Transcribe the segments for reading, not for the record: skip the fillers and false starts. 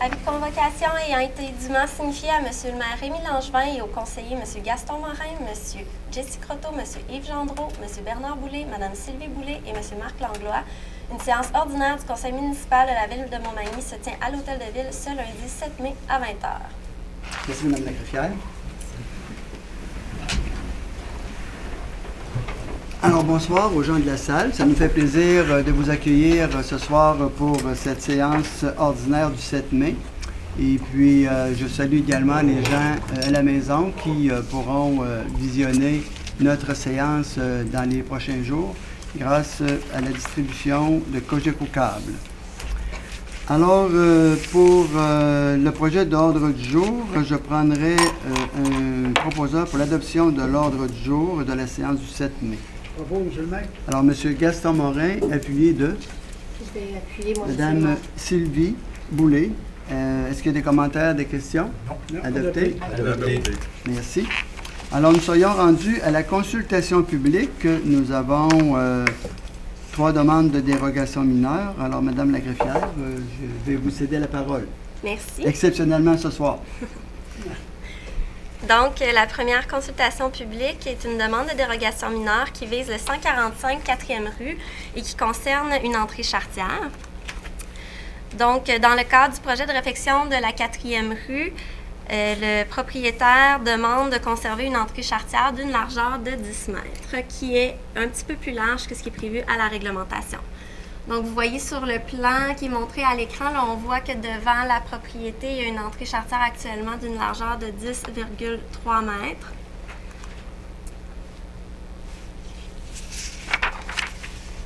Avis de convocation ayant été dûment signifié à M. le maire Rémy Langevin et aux conseillers M. Gaston Morin, M. Jessie Croteau, M. Yves Gendreau, M. Bernard Boulay, Mme Sylvie Boulay et M. Marc Langlois, une séance ordinaire du conseil municipal de la ville de Montmagny se tient à l'hôtel de ville ce lundi 7 mai à 20h. Merci, Mme la greffière. Alors, bonsoir aux gens de la salle. Ça nous fait plaisir de vous accueillir ce soir pour cette séance ordinaire du 7 mai. Et puis, je salue également les gens à la maison qui pourront visionner notre séance dans les prochains jours grâce à la distribution de Cogeco Câble. Alors, pour le projet d'ordre du jour, je prendrai un proposeur pour l'adoption de l'ordre du jour de la séance du 7 mai. Bravo, M. le maire. Alors, M. Gaston Morin, appuyé de Je vais appuyer mon Mme Sylvie Boulay. Est-ce qu'il y a des commentaires, des questions? Non. Adopté? Adopté. Merci. Alors, nous soyons rendus à la consultation publique. Nous avons 3 demandes de dérogation mineure. Alors, Mme la greffière, je vais vous céder la parole. Merci. Exceptionnellement ce soir. Donc, la première consultation publique est une demande de dérogation mineure qui vise le 145 4e rue et qui concerne une entrée charretière. Donc, dans le cadre du projet de réfection de la 4e rue, le propriétaire demande de conserver une entrée charretière d'une largeur de 10 mètres, qui est un petit peu plus large que ce qui est prévu à la réglementation. Donc, vous voyez sur le plan qui est montré à l'écran, là, on voit que devant la propriété, il y a une entrée charretière actuellement d'une largeur de 10,3 mètres.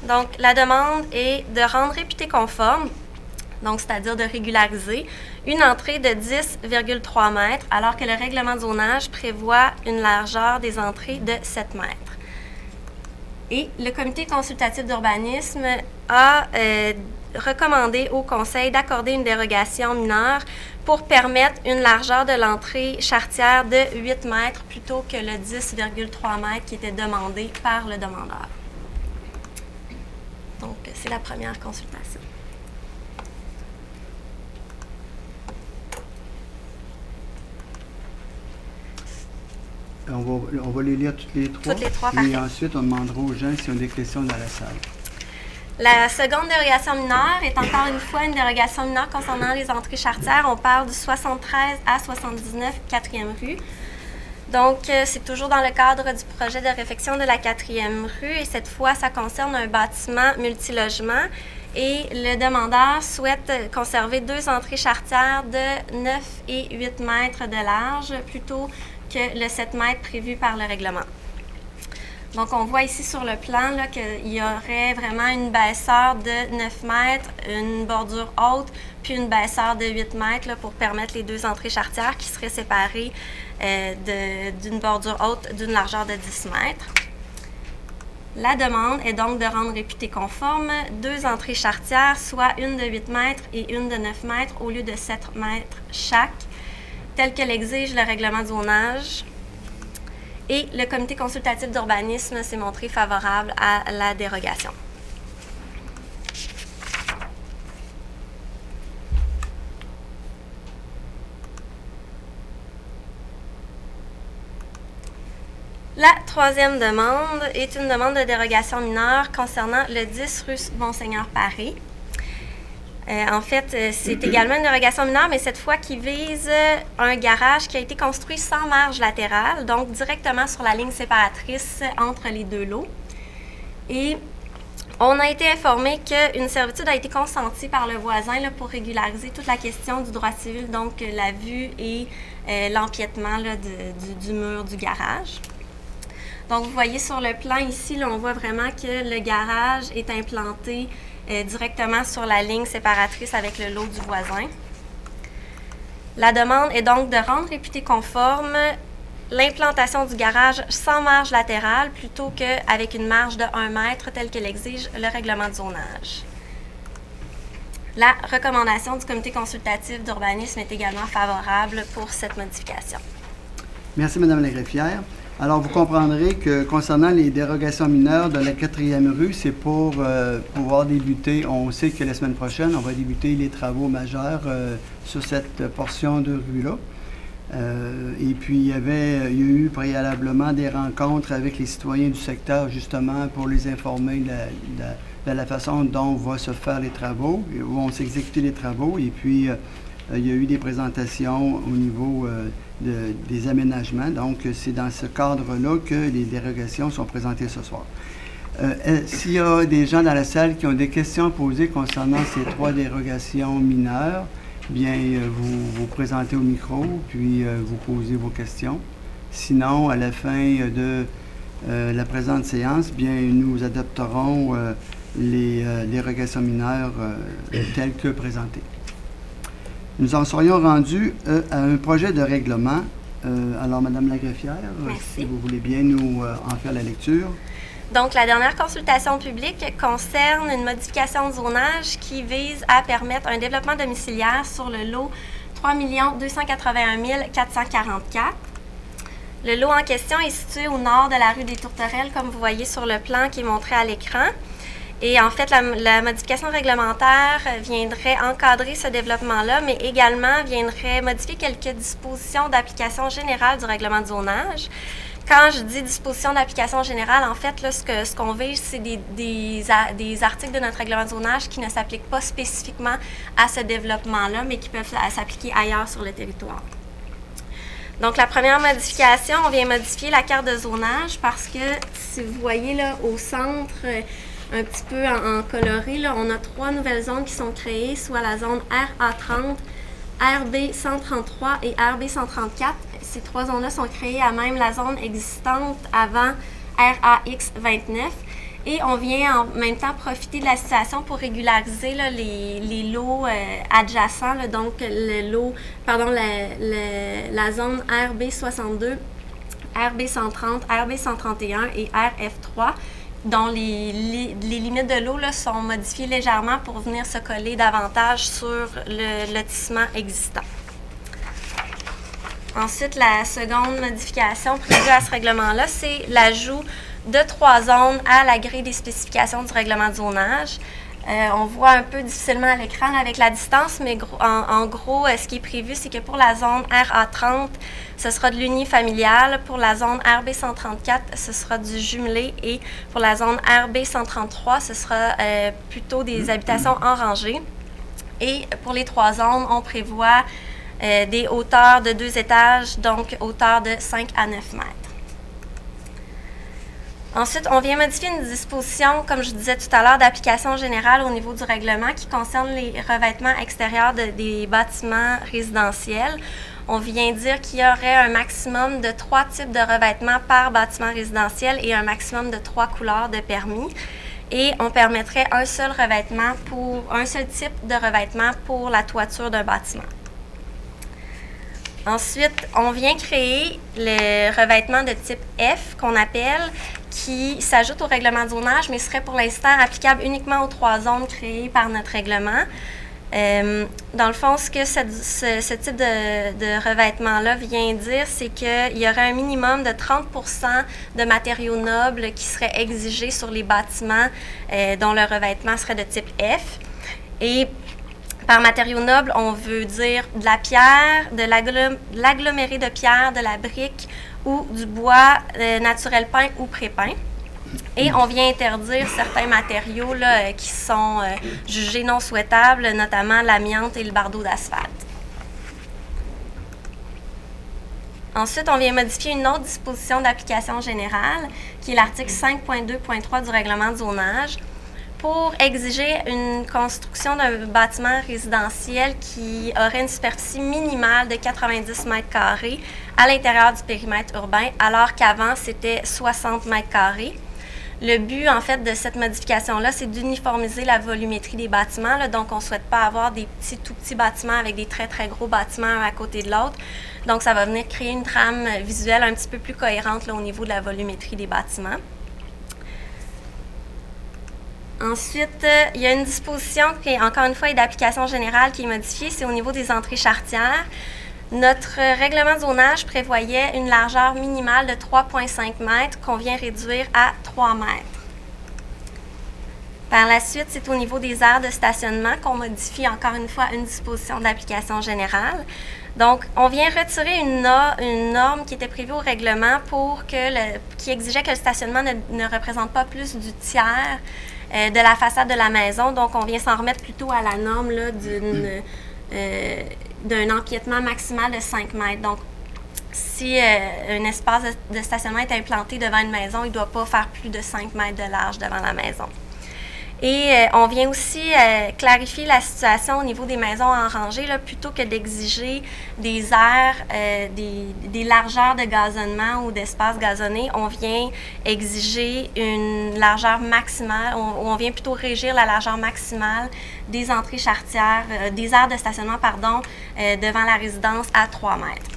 Donc, la demande est de rendre réputé conforme, donc c'est-à-dire de régulariser, une entrée de 10,3 mètres, alors que le règlement de zonage prévoit une largeur des entrées de 7 mètres. Et le comité consultatif d'urbanisme a recommandé au conseil d'accorder une dérogation mineure pour permettre une largeur de l'entrée charretière de 8 mètres plutôt que le 10,3 mètres qui était demandé par le demandeur. Donc, c'est la première consultation. On va les lire toutes les 3. Toutes les 3, Et parfait. ensuite, on demandera aux gens s'ils ont des questions dans la salle. La seconde dérogation mineure est encore une fois une dérogation mineure concernant les entrées charretières. On parle du 73 à 79 4e rue. Donc, c'est toujours dans le cadre du projet de réfection de la 4e rue et cette fois, ça concerne un bâtiment multilogement et le demandeur souhaite conserver 2 entrées charretières de 9 et 8 mètres de large plutôt que le 7 mètres prévu par le règlement. Donc, on voit ici sur le plan là, qu'il y aurait vraiment une baisseur de 9 mètres, une bordure haute, puis une baisseur de 8 mètres là, pour permettre les 2 entrées charretières qui seraient séparées d'une bordure haute d'une largeur de 10 mètres. La demande est donc de rendre réputé conforme 2 entrées charretières, soit une de 8 mètres et une de 9 mètres au lieu de 7 mètres chaque, tel que l'exige le règlement de zonage. Et le comité consultatif d'urbanisme s'est montré favorable à la dérogation. La troisième demande est une demande de dérogation mineure concernant le 10 rue Monseigneur Paré. En fait, c'est également une dérogation mineure, mais cette fois qui vise un garage qui a été construit sans marge latérale, donc directement sur la ligne séparatrice entre les 2 lots. Et on a été informé qu'une servitude a été consentie par le voisin là, pour régulariser toute la question du droit civil, donc la vue et l'empiètement là, du mur du garage. Donc, vous voyez sur le plan ici, là, on voit vraiment que le garage est implanté directement sur la ligne séparatrice avec le lot du voisin. La demande est donc de rendre réputé conforme l'implantation du garage sans marge latérale plutôt qu'avec une marge de 1 mètre telle que l'exige le règlement de zonage. La recommandation du comité consultatif d'urbanisme est également favorable pour cette modification. Merci, Mme la greffière. Alors, vous comprendrez que concernant les dérogations mineures de la 4e rue, c'est pour pouvoir débuter. On sait que la semaine prochaine, on va débuter les travaux majeurs sur cette portion de rue-là. Et puis, il y a eu préalablement des rencontres avec les citoyens du secteur, justement, pour les informer de la façon dont vont se faire les travaux, où vont s'exécuter les travaux. Et puis, il y a eu des présentations au niveau des aménagements. Donc, c'est dans ce cadre-là que les dérogations sont présentées ce soir. S'il y a des gens dans la salle qui ont des questions à poser concernant ces 3 dérogations mineures, bien, vous présentez au micro, puis vous posez vos questions. Sinon, à la fin de la présente séance, bien, nous adopterons les dérogations mineures telles que présentées. Nous en serions rendus à un projet de règlement. Alors, Mme la greffière, si vous voulez bien nous en faire la lecture. Donc, la dernière consultation publique concerne une modification de zonage qui vise à permettre un développement domiciliaire sur le lot 3 281 444. Le lot en question est situé au nord de la rue des Tourterelles, comme vous voyez sur le plan qui est montré à l'écran. Et en fait, la modification réglementaire viendrait encadrer ce développement-là, mais également viendrait modifier quelques dispositions d'application générale du règlement de zonage. Quand je dis dispositions d'application générale, en fait, là, ce qu'on vise, c'est des articles de notre règlement de zonage qui ne s'appliquent pas spécifiquement à ce développement-là, mais qui peuvent s'appliquer ailleurs sur le territoire. Donc, la première modification, on vient modifier la carte de zonage parce que, si vous voyez là, au centre, un petit peu en coloré, là, on a 3 nouvelles zones qui sont créées, soit la zone RA30, RB133 et RB134. Ces 3 zones-là sont créées à même la zone existante avant RAX29. Et on vient en même temps profiter de la situation pour régulariser là, les lots adjacents, là, donc la zone RB62, RB130, RB131 et RF3, dont les limites de l'eau là, sont modifiées légèrement pour venir se coller davantage sur le lotissement existant. Ensuite, la seconde modification prévue à ce règlement-là, c'est l'ajout de 3 zones à la grille des spécifications du règlement de zonage. On voit un peu difficilement à l'écran avec la distance, mais en gros, ce qui est prévu, c'est que pour la zone RA30, ce sera de l'unifamilial. Pour la zone RB134, ce sera du jumelé. Et pour la zone RB133, ce sera plutôt des habitations en rangée. Et pour les 3 zones, on prévoit des hauteurs de 2 étages, donc hauteur de 5 à 9 mètres. Ensuite, on vient modifier une disposition, comme je disais tout à l'heure, d'application générale au niveau du règlement qui concerne les revêtements extérieurs des bâtiments résidentiels. On vient dire qu'il y aurait un maximum de 3 types de revêtements par bâtiment résidentiel et un maximum de 3 couleurs de permis. Et on permettrait un seul type de revêtement pour la toiture d'un bâtiment. Ensuite, on vient créer le revêtement de type F qu'on appelle, qui s'ajoute au règlement de zonage, mais serait pour l'instant applicable uniquement aux 3 zones créées par notre règlement. Dans le fond, ce que ce type de revêtement-là vient dire, c'est qu'il y aurait un minimum de 30% de matériaux nobles qui seraient exigés sur les bâtiments dont le revêtement serait de type F. Et par matériaux nobles, on veut dire de la pierre, de l'aggloméré de pierre, de la brique ou du bois naturel peint ou pré-peint. Et on vient interdire certains matériaux là, qui sont jugés non souhaitables, notamment l'amiante et le bardeau d'asphalte. Ensuite, on vient modifier une autre disposition d'application générale, qui est l'article 5.2.3 du règlement de zonage, pour exiger une construction d'un bâtiment résidentiel qui aurait une superficie minimale de 90 mètres carrés à l'intérieur du périmètre urbain, alors qu'avant, c'était 60 mètres carrés. Le but, en fait, de cette modification-là, c'est d'uniformiser la volumétrie des bâtiments. Là. Donc, on ne souhaite pas avoir des tout petits bâtiments avec des très, très gros bâtiments un à côté de l'autre. Donc, ça va venir créer une trame visuelle un petit peu plus cohérente là, au niveau de la volumétrie des bâtiments. Ensuite, il y a une disposition qui, encore une fois, est d'application générale qui est modifiée. C'est au niveau des entrées charretières. Notre règlement de zonage prévoyait une largeur minimale de 3,5 mètres qu'on vient réduire à 3 mètres. Par la suite, c'est au niveau des aires de stationnement qu'on modifie encore une fois une disposition d'application générale. Donc, on vient retirer une norme qui était prévue au règlement qui exigeait que le stationnement ne représente pas plus du tiers de la façade de la maison. Donc, on vient s'en remettre plutôt à la norme là, d'un empiètement maximal de 5 mètres. Donc, si un espace de stationnement est implanté devant une maison, il ne doit pas faire plus de 5 mètres de large devant la maison. Et on vient aussi clarifier la situation au niveau des maisons en rangée, là, plutôt que d'exiger des aires, des largeurs de gazonnement ou d'espace gazonné, on vient exiger une largeur maximale, on vient plutôt régir la largeur maximale des entrées charretières, des aires de stationnement, devant la résidence à 3 mètres.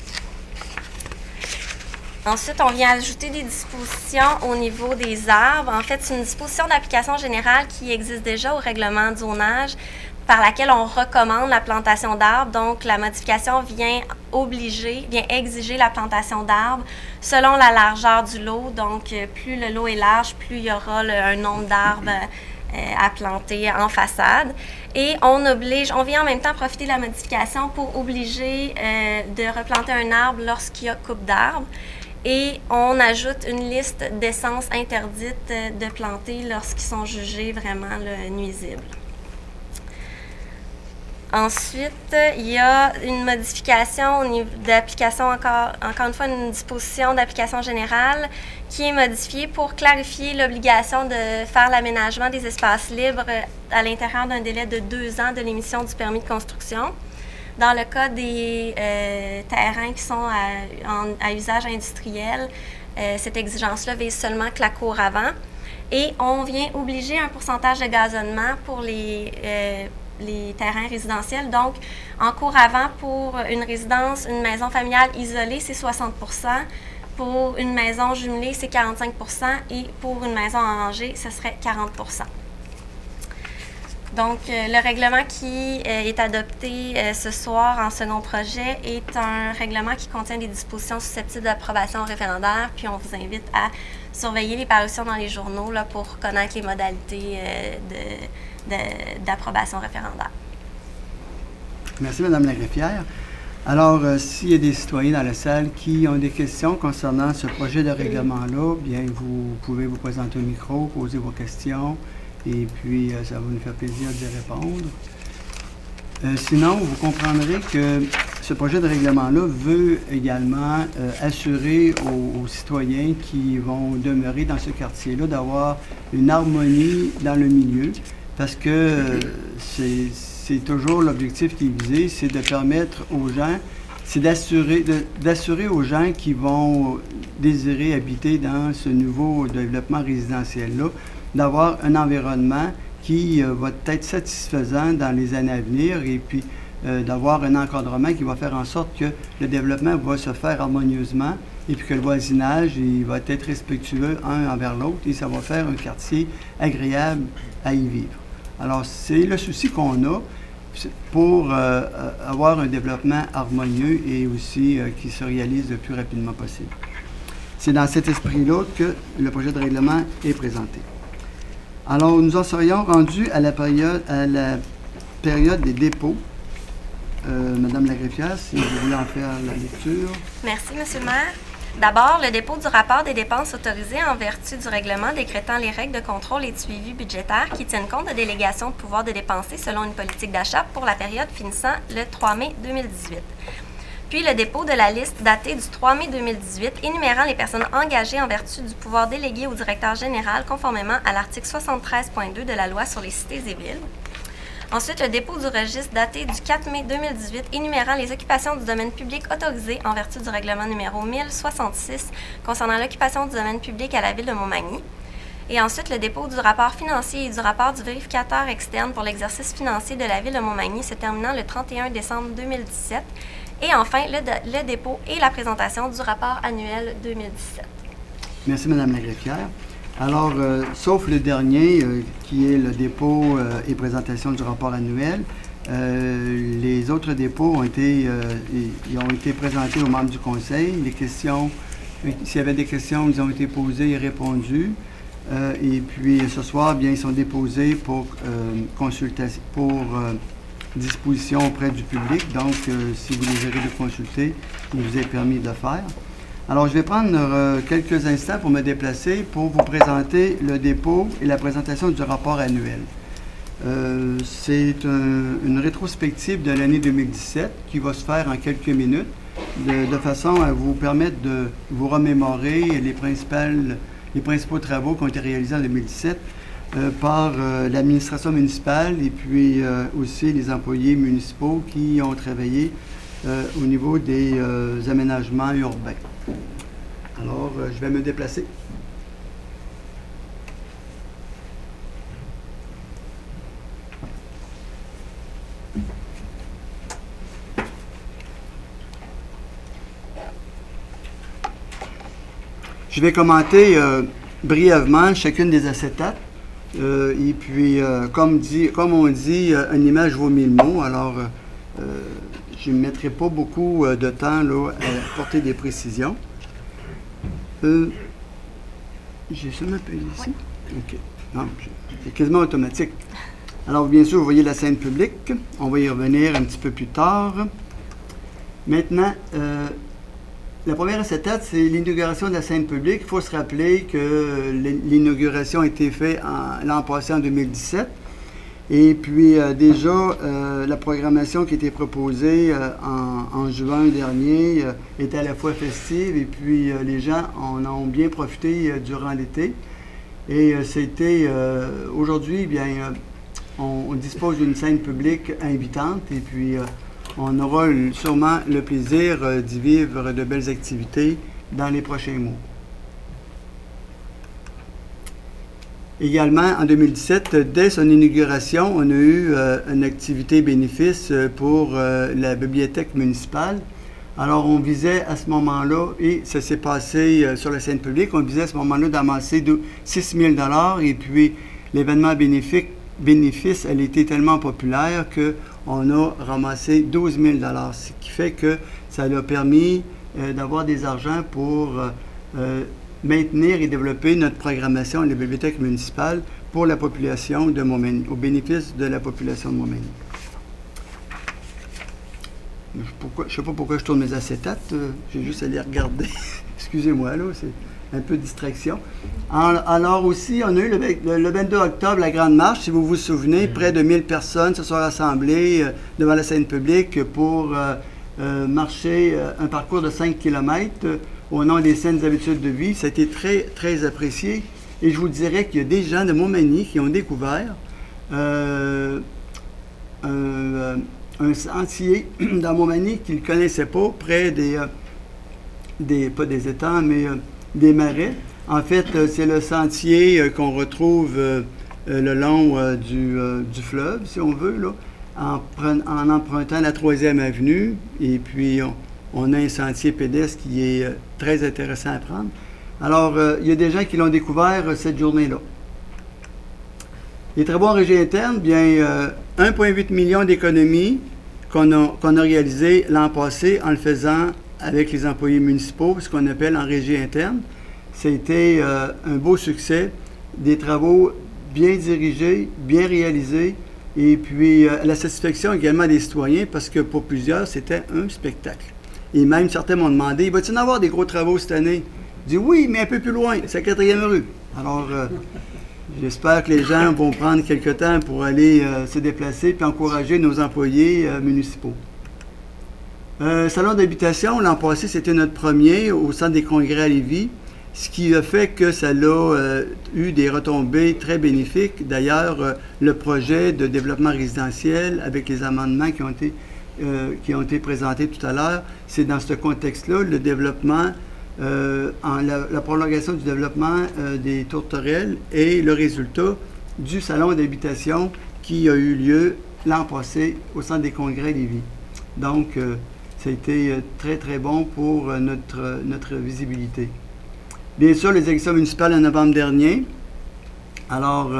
Ensuite, on vient ajouter des dispositions au niveau des arbres. En fait, c'est une disposition d'application générale qui existe déjà au règlement de zonage par laquelle on recommande la plantation d'arbres. Donc, la modification vient exiger la plantation d'arbres selon la largeur du lot. Donc, plus le lot est large, plus il y aura un nombre d'arbres à planter en façade. Et on vient en même temps profiter de la modification pour obliger de replanter un arbre lorsqu'il y a coupe d'arbres. Et on ajoute une liste d'essences interdites de planter lorsqu'ils sont jugés vraiment nuisibles. Ensuite, il y a une modification au niveau d'application, encore une fois, une disposition d'application générale qui est modifiée pour clarifier l'obligation de faire l'aménagement des espaces libres à l'intérieur d'un délai de 2 ans de l'émission du permis de construction. Dans le cas des terrains qui sont à usage industriel, cette exigence-là vise seulement que la cour avant. Et on vient obliger un pourcentage de gazonnement pour les terrains résidentiels. Donc, en cour avant, pour une résidence, une maison familiale isolée, c'est 60 %. Pour une maison jumelée, c'est 45 % et pour une maison en rangée, ce serait 40 %. Donc, le règlement qui est adopté ce soir en second projet est un règlement qui contient des dispositions susceptibles d'approbation référendaire, puis on vous invite à surveiller les parutions dans les journaux là, pour connaître les modalités d'approbation référendaire. Merci, Mme la greffière. Alors, s'il y a des citoyens dans la salle qui ont des questions concernant ce projet de règlement-là, bien, vous pouvez vous présenter au micro, poser vos questions. Et puis, ça va nous faire plaisir d'y répondre. Sinon, vous comprendrez que ce projet de règlement-là veut également assurer aux citoyens qui vont demeurer dans ce quartier-là d'avoir une harmonie dans le milieu, parce que c'est toujours l'objectif qui est visé, c'est de permettre aux gens, c'est d'assurer aux gens qui vont désirer habiter dans ce nouveau développement résidentiel-là, d'avoir un environnement qui va être satisfaisant dans les années à venir et puis d'avoir un encadrement qui va faire en sorte que le développement va se faire harmonieusement et puis que le voisinage il va être respectueux un envers l'autre et ça va faire un quartier agréable à y vivre. Alors, c'est le souci qu'on a pour avoir un développement harmonieux et aussi qui se réalise le plus rapidement possible. C'est dans cet esprit-là que le projet de règlement est présenté. Alors, nous en serions rendus à la période des dépôts. Madame la greffière, si vous voulez en faire la lecture. Merci, Monsieur le maire. D'abord, le dépôt du rapport des dépenses autorisées en vertu du règlement décrétant les règles de contrôle et de suivi budgétaire qui tiennent compte de délégation de pouvoir de dépenser selon une politique d'achat pour la période finissant le 3 mai 2018. Puis le dépôt de la liste datée du 3 mai 2018 énumérant les personnes engagées en vertu du pouvoir délégué au directeur général conformément à l'article 73.2 de la loi sur les cités et villes. Ensuite, le dépôt du registre daté du 4 mai 2018 énumérant les occupations du domaine public autorisées en vertu du règlement numéro 1066 concernant l'occupation du domaine public à la ville de Montmagny. Et ensuite, le dépôt du rapport financier et du rapport du vérificateur externe pour l'exercice financier de la Ville de Montmagny se terminant le 31 décembre 2017. Et enfin, le dépôt et la présentation du rapport annuel 2017. Merci, Mme la greffière. Alors, sauf le dernier, qui est le dépôt et présentation du rapport annuel, les autres dépôts ont été présentés aux membres du Conseil. Les questions, s'il y avait des questions, ils ont été posées et répondues. Et puis, ce soir, bien, ils sont déposés pour consultation, pour disposition auprès du public. Donc, si vous désirez le consulter, il vous est permis de le faire. Alors, je vais prendre quelques instants pour me déplacer pour vous présenter le dépôt et la présentation du rapport annuel. C'est une rétrospective de l'année 2017 qui va se faire en quelques minutes, de façon à vous permettre de vous remémorer les principaux travaux qui ont été réalisés en 2017 par l'administration municipale et puis aussi les employés municipaux qui ont travaillé au niveau des aménagements urbains. Alors, je vais me déplacer. Je vais commenter brièvement chacune des acétates. Et puis, comme on dit, une image vaut 1000 mots. Alors, je ne mettrai pas beaucoup de temps là, à apporter des précisions. J'ai seulement appuyé ici? OK. Non, c'est quasiment automatique. Alors, bien sûr, vous voyez la scène publique. On va y revenir un petit peu plus tard. Maintenant, la première acétate, c'est l'inauguration de la scène publique. Il faut se rappeler que l'inauguration a été faite l'an passé, en 2017. Et puis, déjà, la programmation qui était proposée en juin dernier était à la fois festive et puis les gens en ont bien profité durant l'été. Et c'était aujourd'hui, bien, on dispose d'une scène publique invitante et puis on aura sûrement le plaisir d'y vivre de belles activités dans les prochains mois. Également, en 2017, dès son inauguration, on a eu une activité bénéfice pour la bibliothèque municipale. Alors, on visait à ce moment-là, et ça s'est passé sur la scène publique, on visait à ce moment-là d'amasser 6 000 $ et puis l'événement bénéfice, elle était tellement populaire qu'on a ramassé 12 000 $, ce qui fait que ça a permis d'avoir des argents pour maintenir et développer notre programmation à la bibliothèque municipale pour la population de Montmagny, au bénéfice de la population de Montmagny. Je ne sais pas pourquoi je tourne mes acétates, j'ai juste à les regarder. Excusez-moi, là, c'est un peu de distraction. Alors aussi, on a eu le 22 octobre la Grande Marche, si vous vous souvenez, près de 1000 personnes se sont rassemblées devant la scène publique pour marcher un parcours de 5 km au nom des saines habitudes de vie. Ça a été très, très apprécié. Et je vous dirais qu'il y a des gens de Montmagny qui ont découvert un sentier dans Montmagny qu'ils ne connaissaient pas, près pas des étangs, mais des marais. En fait, c'est le sentier qu'on retrouve le long du fleuve, si on veut, là, en empruntant la 3e avenue. Et puis, on a un sentier pédestre qui est très intéressant à prendre. Alors, il y a des gens qui l'ont découvert cette journée-là. Les travaux en régie interne, bien, 1,8 million d'économies qu'on a réalisées l'an passé en le faisant avec les employés municipaux, ce qu'on appelle en régie interne. C'était un beau succès, des travaux bien dirigés, bien réalisés, et puis la satisfaction également des citoyens, parce que pour plusieurs, c'était un spectacle. Et même certains m'ont demandé, va-t-il y en avoir des gros travaux cette année? Je dis oui, mais un peu plus loin, c'est la 4e rue. Alors, j'espère que les gens vont prendre quelque temps pour aller se déplacer et encourager nos employés municipaux. Salon d'habitation, l'an passé, c'était notre premier au Centre des congrès à Lévis, ce qui a fait que ça a eu des retombées très bénéfiques. D'ailleurs, le projet de développement résidentiel, avec les amendements qui ont été présentés tout à l'heure, c'est dans ce contexte-là, le développement la prolongation du développement des tourterelles et le résultat du salon d'habitation qui a eu lieu l'an passé au Centre des congrès Lévis. Donc, ça a été très, très bon pour notre visibilité. Bien sûr, les élections municipales en novembre dernier. Alors,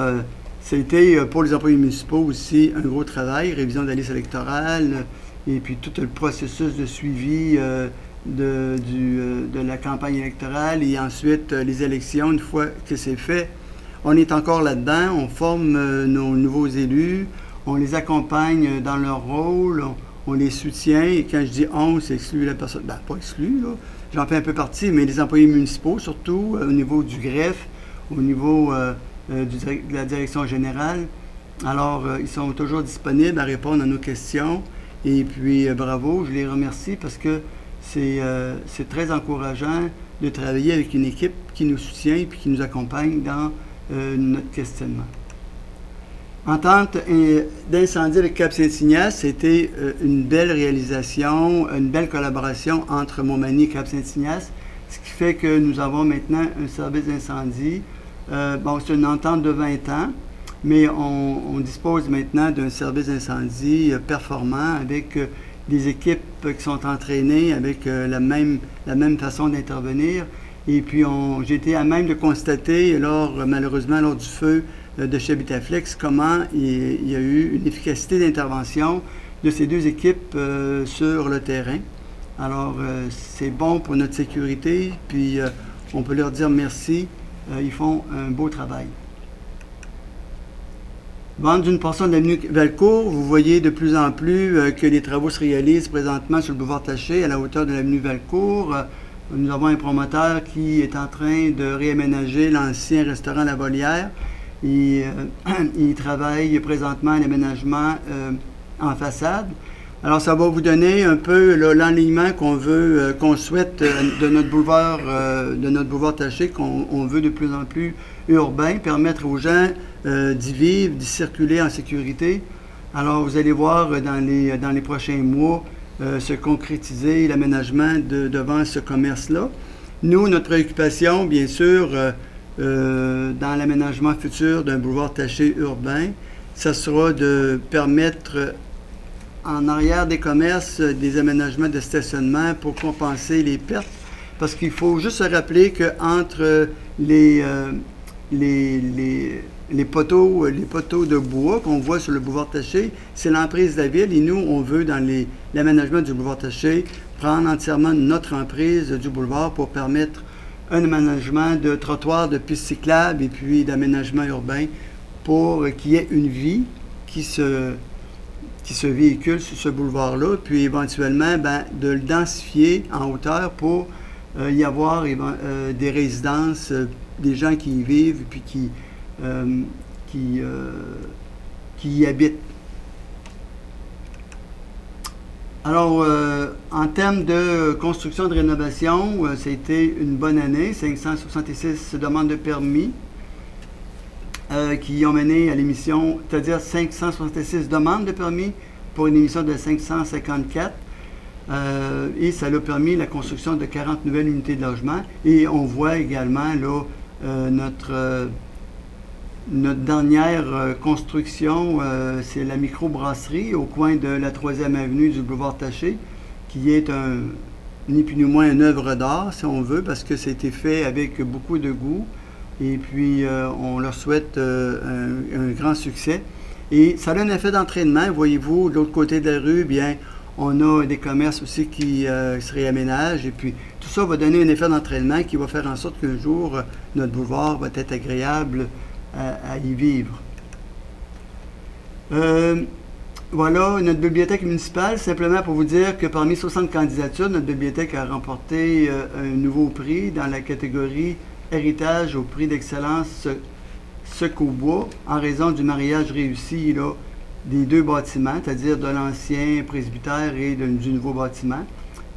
ça a été pour les employés municipaux aussi un gros travail, révision de la liste électorale et puis tout le processus de suivi de la campagne électorale et ensuite les élections. Une fois que c'est fait, on est encore là-dedans, on forme nos nouveaux élus, on les accompagne dans leur rôle, on les soutient, et quand je dis on, c'est exclu la personne, ben pas exclu, là, j'en fais un peu partie, mais les employés municipaux surtout, au niveau du greffe, au niveau de la direction générale. Alors, ils sont toujours disponibles à répondre à nos questions, et puis bravo, je les remercie parce que c'est très encourageant de travailler avec une équipe qui nous soutient et qui nous accompagne dans notre questionnement. Entente d'incendie avec Cap-Saint-Ignace, c'était une belle réalisation, une belle collaboration entre Montmagny et Cap-Saint-Ignace, ce qui fait que nous avons maintenant un service d'incendie. C'est une entente de 20 ans, mais on dispose maintenant d'un service d'incendie performant avec des équipes qui sont entraînées avec la même façon d'intervenir. Et puis, j'ai été à même de constater, malheureusement, lors du feu de chez Habitaflex, comment il y a eu une efficacité d'intervention de ces deux équipes sur le terrain. Alors, c'est bon pour notre sécurité, puis on peut leur dire merci. Ils font un beau travail. Vente d'une portion de l'avenue Valcourt, vous voyez de plus en plus que les travaux se réalisent présentement sur le boulevard Taché à la hauteur de l'avenue Valcourt. Nous avons un promoteur qui est en train de réaménager l'ancien restaurant La Volière. Il travaille présentement à l'aménagement en façade. Alors, ça va vous donner un peu l'enlignement qu'on souhaite de notre boulevard Taché, qu'on veut de plus en plus urbain, permettre aux gens d'y vivre, d'y circuler en sécurité. Alors, vous allez voir dans les prochains mois se concrétiser l'aménagement devant ce commerce-là. Nous, notre préoccupation, bien sûr, dans l'aménagement futur d'un boulevard Taché urbain, ça sera de permettre en arrière des commerces des aménagements de stationnement pour compenser les pertes. Parce qu'il faut juste se rappeler qu'entre les poteaux de bois qu'on voit sur le boulevard Taché, c'est l'emprise de la ville. Et nous, on veut, dans l'aménagement du boulevard Taché, prendre entièrement notre emprise du boulevard pour permettre un aménagement de trottoirs, de pistes cyclables et puis d'aménagement urbain pour qu'il y ait une vie qui se véhicule sur ce boulevard-là, puis éventuellement de le densifier en hauteur pour y avoir des résidences, des gens qui y vivent puis qui y habitent. Alors, en termes de construction de rénovation, c'était une bonne année, 566 demandes de permis qui ont mené à l'émission, c'est-à-dire 566 demandes de permis pour une émission de 554. Et ça a permis la construction de 40 nouvelles unités de logement. Et on voit également là, notre dernière construction, c'est la microbrasserie au coin de la 3e avenue du boulevard Taché, qui est ni plus ni moins une œuvre d'art, si on veut, parce que ça a été fait avec beaucoup de goût. Et puis, on leur souhaite un grand succès. Et ça a un effet d'entraînement. Voyez-vous, de l'autre côté de la rue, bien, on a des commerces aussi qui se réaménagent. Et puis, tout ça va donner un effet d'entraînement qui va faire en sorte qu'un jour, notre boulevard va être agréable à y vivre. Voilà, notre bibliothèque municipale, simplement pour vous dire que parmi 60 candidatures, notre bibliothèque a remporté un nouveau prix dans la catégorie héritage au prix d'excellence Secaubois en raison du mariage réussi là, des deux bâtiments, c'est-à-dire de l'ancien presbytère et du nouveau bâtiment,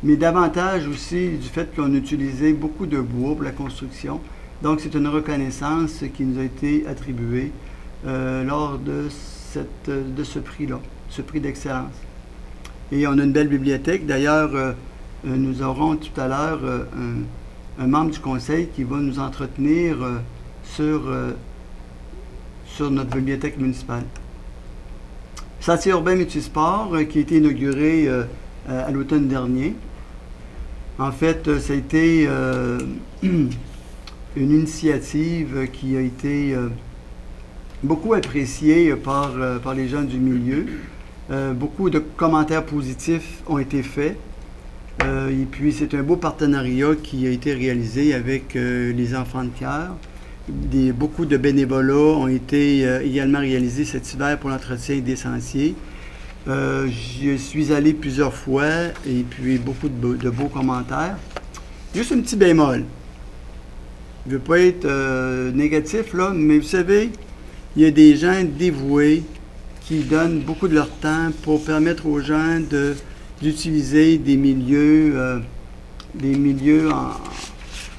mais davantage aussi du fait qu'on a utilisé beaucoup de bois pour la construction. Donc, c'est une reconnaissance qui nous a été attribuée lors de ce prix-là, ce prix d'excellence. Et on a une belle bibliothèque. D'ailleurs, nous aurons tout à l'heure un membre du conseil qui va nous entretenir sur notre bibliothèque municipale. Sentier urbain multisport qui a été inauguré à l'automne dernier. En fait, ça a été une initiative qui a été beaucoup appréciée par les gens du milieu. Beaucoup de commentaires positifs ont été faits. Et puis, c'est un beau partenariat qui a été réalisé avec les Enfants de cœur. Beaucoup de bénévolats ont été également réalisés cet hiver pour l'entretien des sentiers. Je suis allé plusieurs fois et puis beaucoup de beaux commentaires. Juste un petit bémol. Je ne veux pas être négatif, là, mais vous savez, il y a des gens dévoués qui donnent beaucoup de leur temps pour permettre aux gens d'utiliser des milieux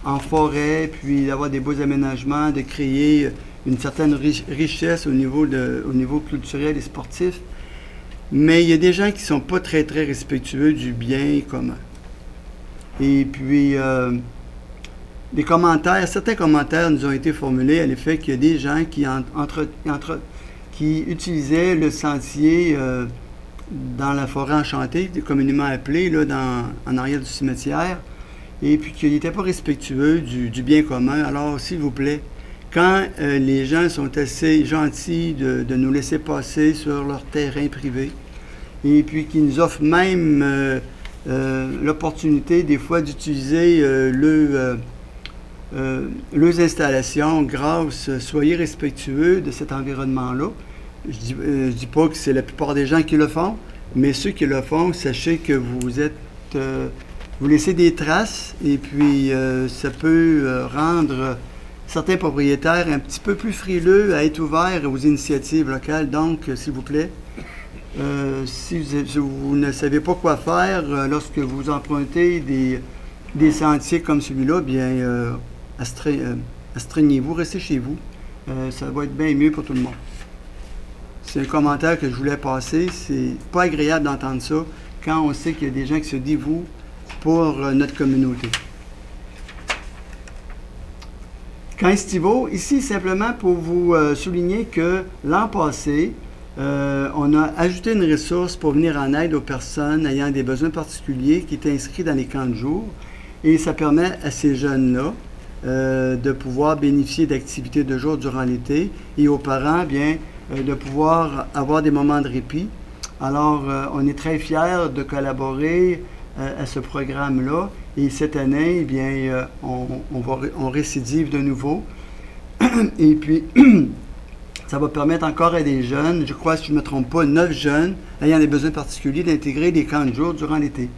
en forêt, puis d'avoir des beaux aménagements, de créer une certaine richesse au niveau culturel et sportif. Mais il y a des gens qui ne sont pas très, très respectueux du bien commun. Et puis, certains commentaires nous ont été formulés à l'effet qu'il y a des gens qui utilisaient le sentier dans la forêt enchantée, communément appelée, là, en arrière du cimetière, et puis qu'ils n'étaient pas respectueux du bien commun. Alors, s'il vous plaît, quand les gens sont assez gentils de nous laisser passer sur leur terrain privé, et puis qu'ils nous offrent même l'opportunité, des fois, d'utiliser leurs installations grâce, soyez respectueux de cet environnement-là. Je dis pas que c'est la plupart des gens qui le font, mais ceux qui le font, sachez que vous laissez des traces et puis ça peut rendre certains propriétaires un petit peu plus frileux à être ouverts aux initiatives locales. Donc, s'il vous plaît, si vous ne savez pas quoi faire lorsque vous empruntez des sentiers comme celui-là, bien, astreignez-vous, restez chez vous. Ça va être bien mieux pour tout le monde. C'est un commentaire que je voulais passer. C'est pas agréable d'entendre ça quand on sait qu'il y a des gens qui se dévouent pour notre communauté. Camp estival, ici simplement pour vous souligner que l'an passé, on a ajouté une ressource pour venir en aide aux personnes ayant des besoins particuliers qui étaient inscrits dans les camps de jour. Et ça permet à ces jeunes-là de pouvoir bénéficier d'activités de jour durant l'été et aux parents, bien, de pouvoir avoir des moments de répit. Alors, on est très fiers de collaborer à ce programme-là. Et cette année, eh bien, on récidive de nouveau. Et puis, ça va permettre encore à des jeunes, je crois, si je ne me trompe pas, 9 jeunes ayant des besoins particuliers d'intégrer des camps de jour durant l'été.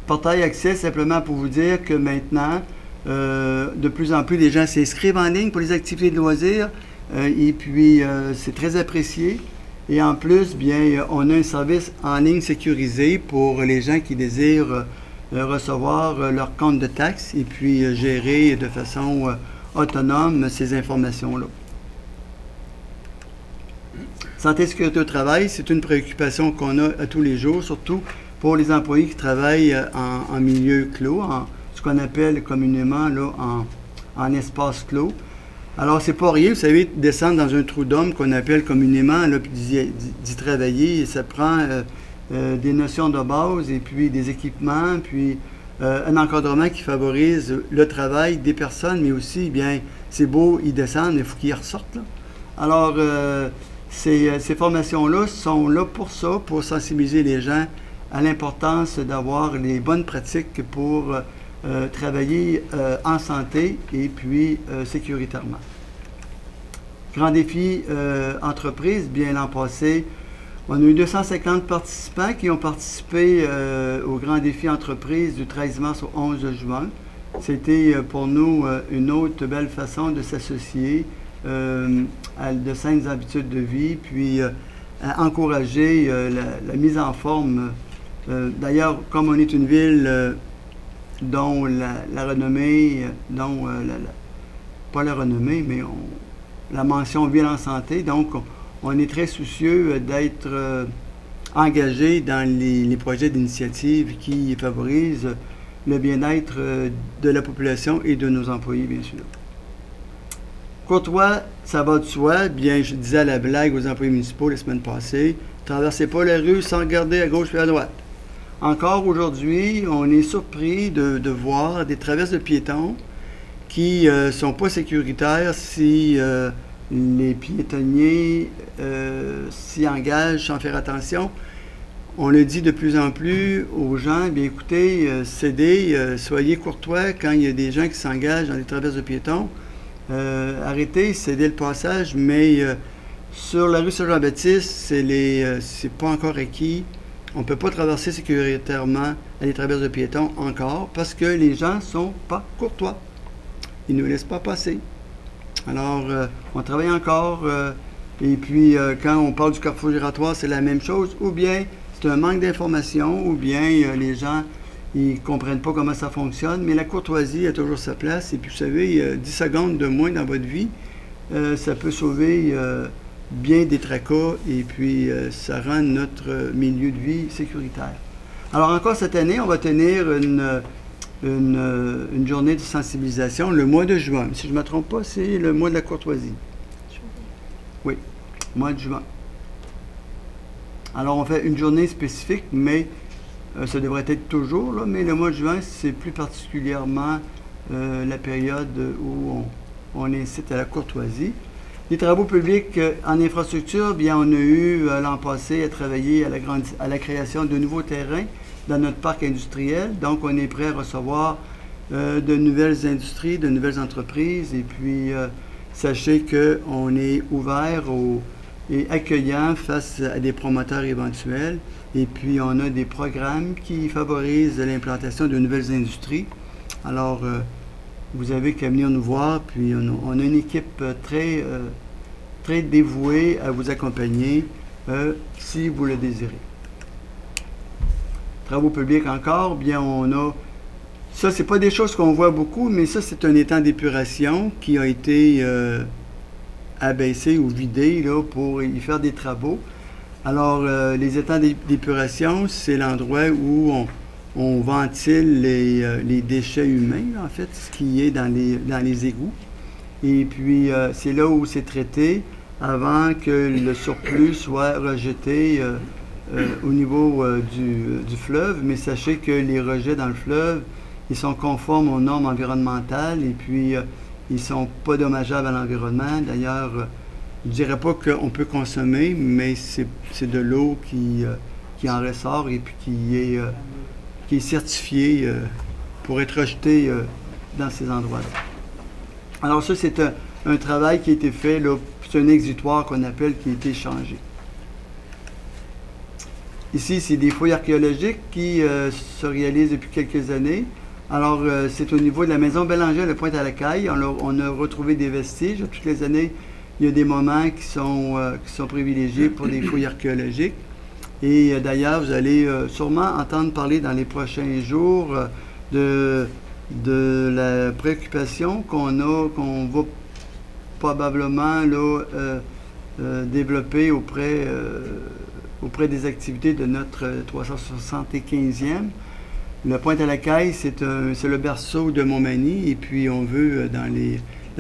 Portail accès, simplement pour vous dire que maintenant, de plus en plus, les gens s'inscrivent en ligne pour les activités de loisirs. Et puis, c'est très apprécié. Et en plus, bien, on a un service en ligne sécurisé pour les gens qui désirent recevoir leur compte de taxes et puis gérer de façon autonome ces informations-là. Santé et sécurité au travail, c'est une préoccupation qu'on a à tous les jours, surtout pour les employés qui travaillent en milieu clos, ce qu'on appelle communément là, en espace clos. Alors, c'est pas rien, vous savez, descendre dans un trou d'homme qu'on appelle communément, là, puis d'y travailler, et ça prend des notions de base, et puis des équipements, puis un encadrement qui favorise le travail des personnes, mais aussi, bien, c'est beau, ils descendent, il faut qu'ils ressortent, là. Alors, ces formations-là sont là pour ça, pour sensibiliser les gens à l'importance d'avoir les bonnes pratiques pour travailler en santé et puis sécuritairement. Grand défi entreprise, bien l'an passé, on a eu 250 participants qui ont participé au grand défi entreprise du 13 mars au 11 juin. C'était pour nous une autre belle façon de s'associer à de saines habitudes de vie, puis à encourager la mise en forme. D'ailleurs, comme on est une ville dont la renommée, pas la renommée, mais la mention ville en santé, donc on est très soucieux d'être engagé dans les projets d'initiative qui favorisent le bien-être de la population et de nos employés, bien sûr. Courtois, ça va de soi. Bien, je disais à la blague aux employés municipaux la semaine passée, traversez pas la rue sans regarder à gauche et à droite. Encore aujourd'hui, on est surpris de voir des traverses de piétons qui ne sont pas sécuritaires si les piétonniers s'y engagent sans faire attention. On le dit de plus en plus aux gens, bien écoutez, cédez, soyez courtois quand il y a des gens qui s'engagent dans des traverses de piétons. Arrêtez, cédez le passage, mais sur la rue Saint-Jean-Baptiste, c'est pas encore acquis. On ne peut pas traverser sécuritairement à des traverses de piétons encore parce que les gens ne sont pas courtois. Ils ne nous laissent pas passer. Alors, on travaille encore. Et puis, quand on parle du carrefour giratoire, c'est la même chose. Ou bien, c'est un manque d'information, ou bien les gens ils ne comprennent pas comment ça fonctionne. Mais la courtoisie a toujours sa place. Et puis, vous savez, 10 secondes de moins dans votre vie, ça peut sauver bien des tracas et puis ça rend notre milieu de vie sécuritaire. Alors, encore cette année, on va tenir une journée de sensibilisation le mois de juin. Si je ne me trompe pas, c'est le mois de la courtoisie. Oui, mois de juin. Alors, on fait une journée spécifique, mais ça devrait être toujours, là, mais le mois de juin, c'est plus particulièrement la période où on incite à la courtoisie. Les travaux publics en infrastructure, bien, on a eu l'an passé à travailler à la création de nouveaux terrains dans notre parc industriel. Donc, on est prêt à recevoir de nouvelles industries, de nouvelles entreprises. Et puis, sachez qu'on est ouvert et accueillant face à des promoteurs éventuels. Et puis, on a des programmes qui favorisent l'implantation de nouvelles industries. Alors, vous avez qu'à venir nous voir. Puis, on a une équipe très dévouée à vous accompagner si vous le désirez. Travaux publics encore, bien, on a... Ça, c'est pas des choses qu'on voit beaucoup, mais ça, c'est un étang d'épuration qui a été abaissé ou vidé là, pour y faire des travaux. Alors, les étangs d'épuration, c'est l'endroit où on ventile les déchets humains, en fait, ce qui est dans les égouts. Et puis, c'est là où c'est traité avant que le surplus soit rejeté au niveau du fleuve. Mais sachez que les rejets dans le fleuve, ils sont conformes aux normes environnementales et puis ils ne sont pas dommageables à l'environnement. D'ailleurs, je ne dirais pas qu'on peut consommer, mais c'est de l'eau qui en ressort et puis qui est certifiée pour être rejetée dans ces endroits-là. Alors ça, c'est un travail qui a été fait, là, c'est un exutoire qu'on appelle qui a été changé. Ici, c'est des fouilles archéologiques qui se réalisent depuis quelques années. Alors, c'est au niveau de la maison Bélanger, le Pointe-à-la-Caille. On a retrouvé des vestiges. Toutes les années, il y a des moments qui sont privilégiés pour des fouilles archéologiques. Et d'ailleurs, vous allez sûrement entendre parler dans les prochains jours de la préoccupation qu'on va probablement là, développer auprès des activités de notre 375e. Le Pointe-à-la-Caille, c'est le berceau de Montmagny et puis on veut, dans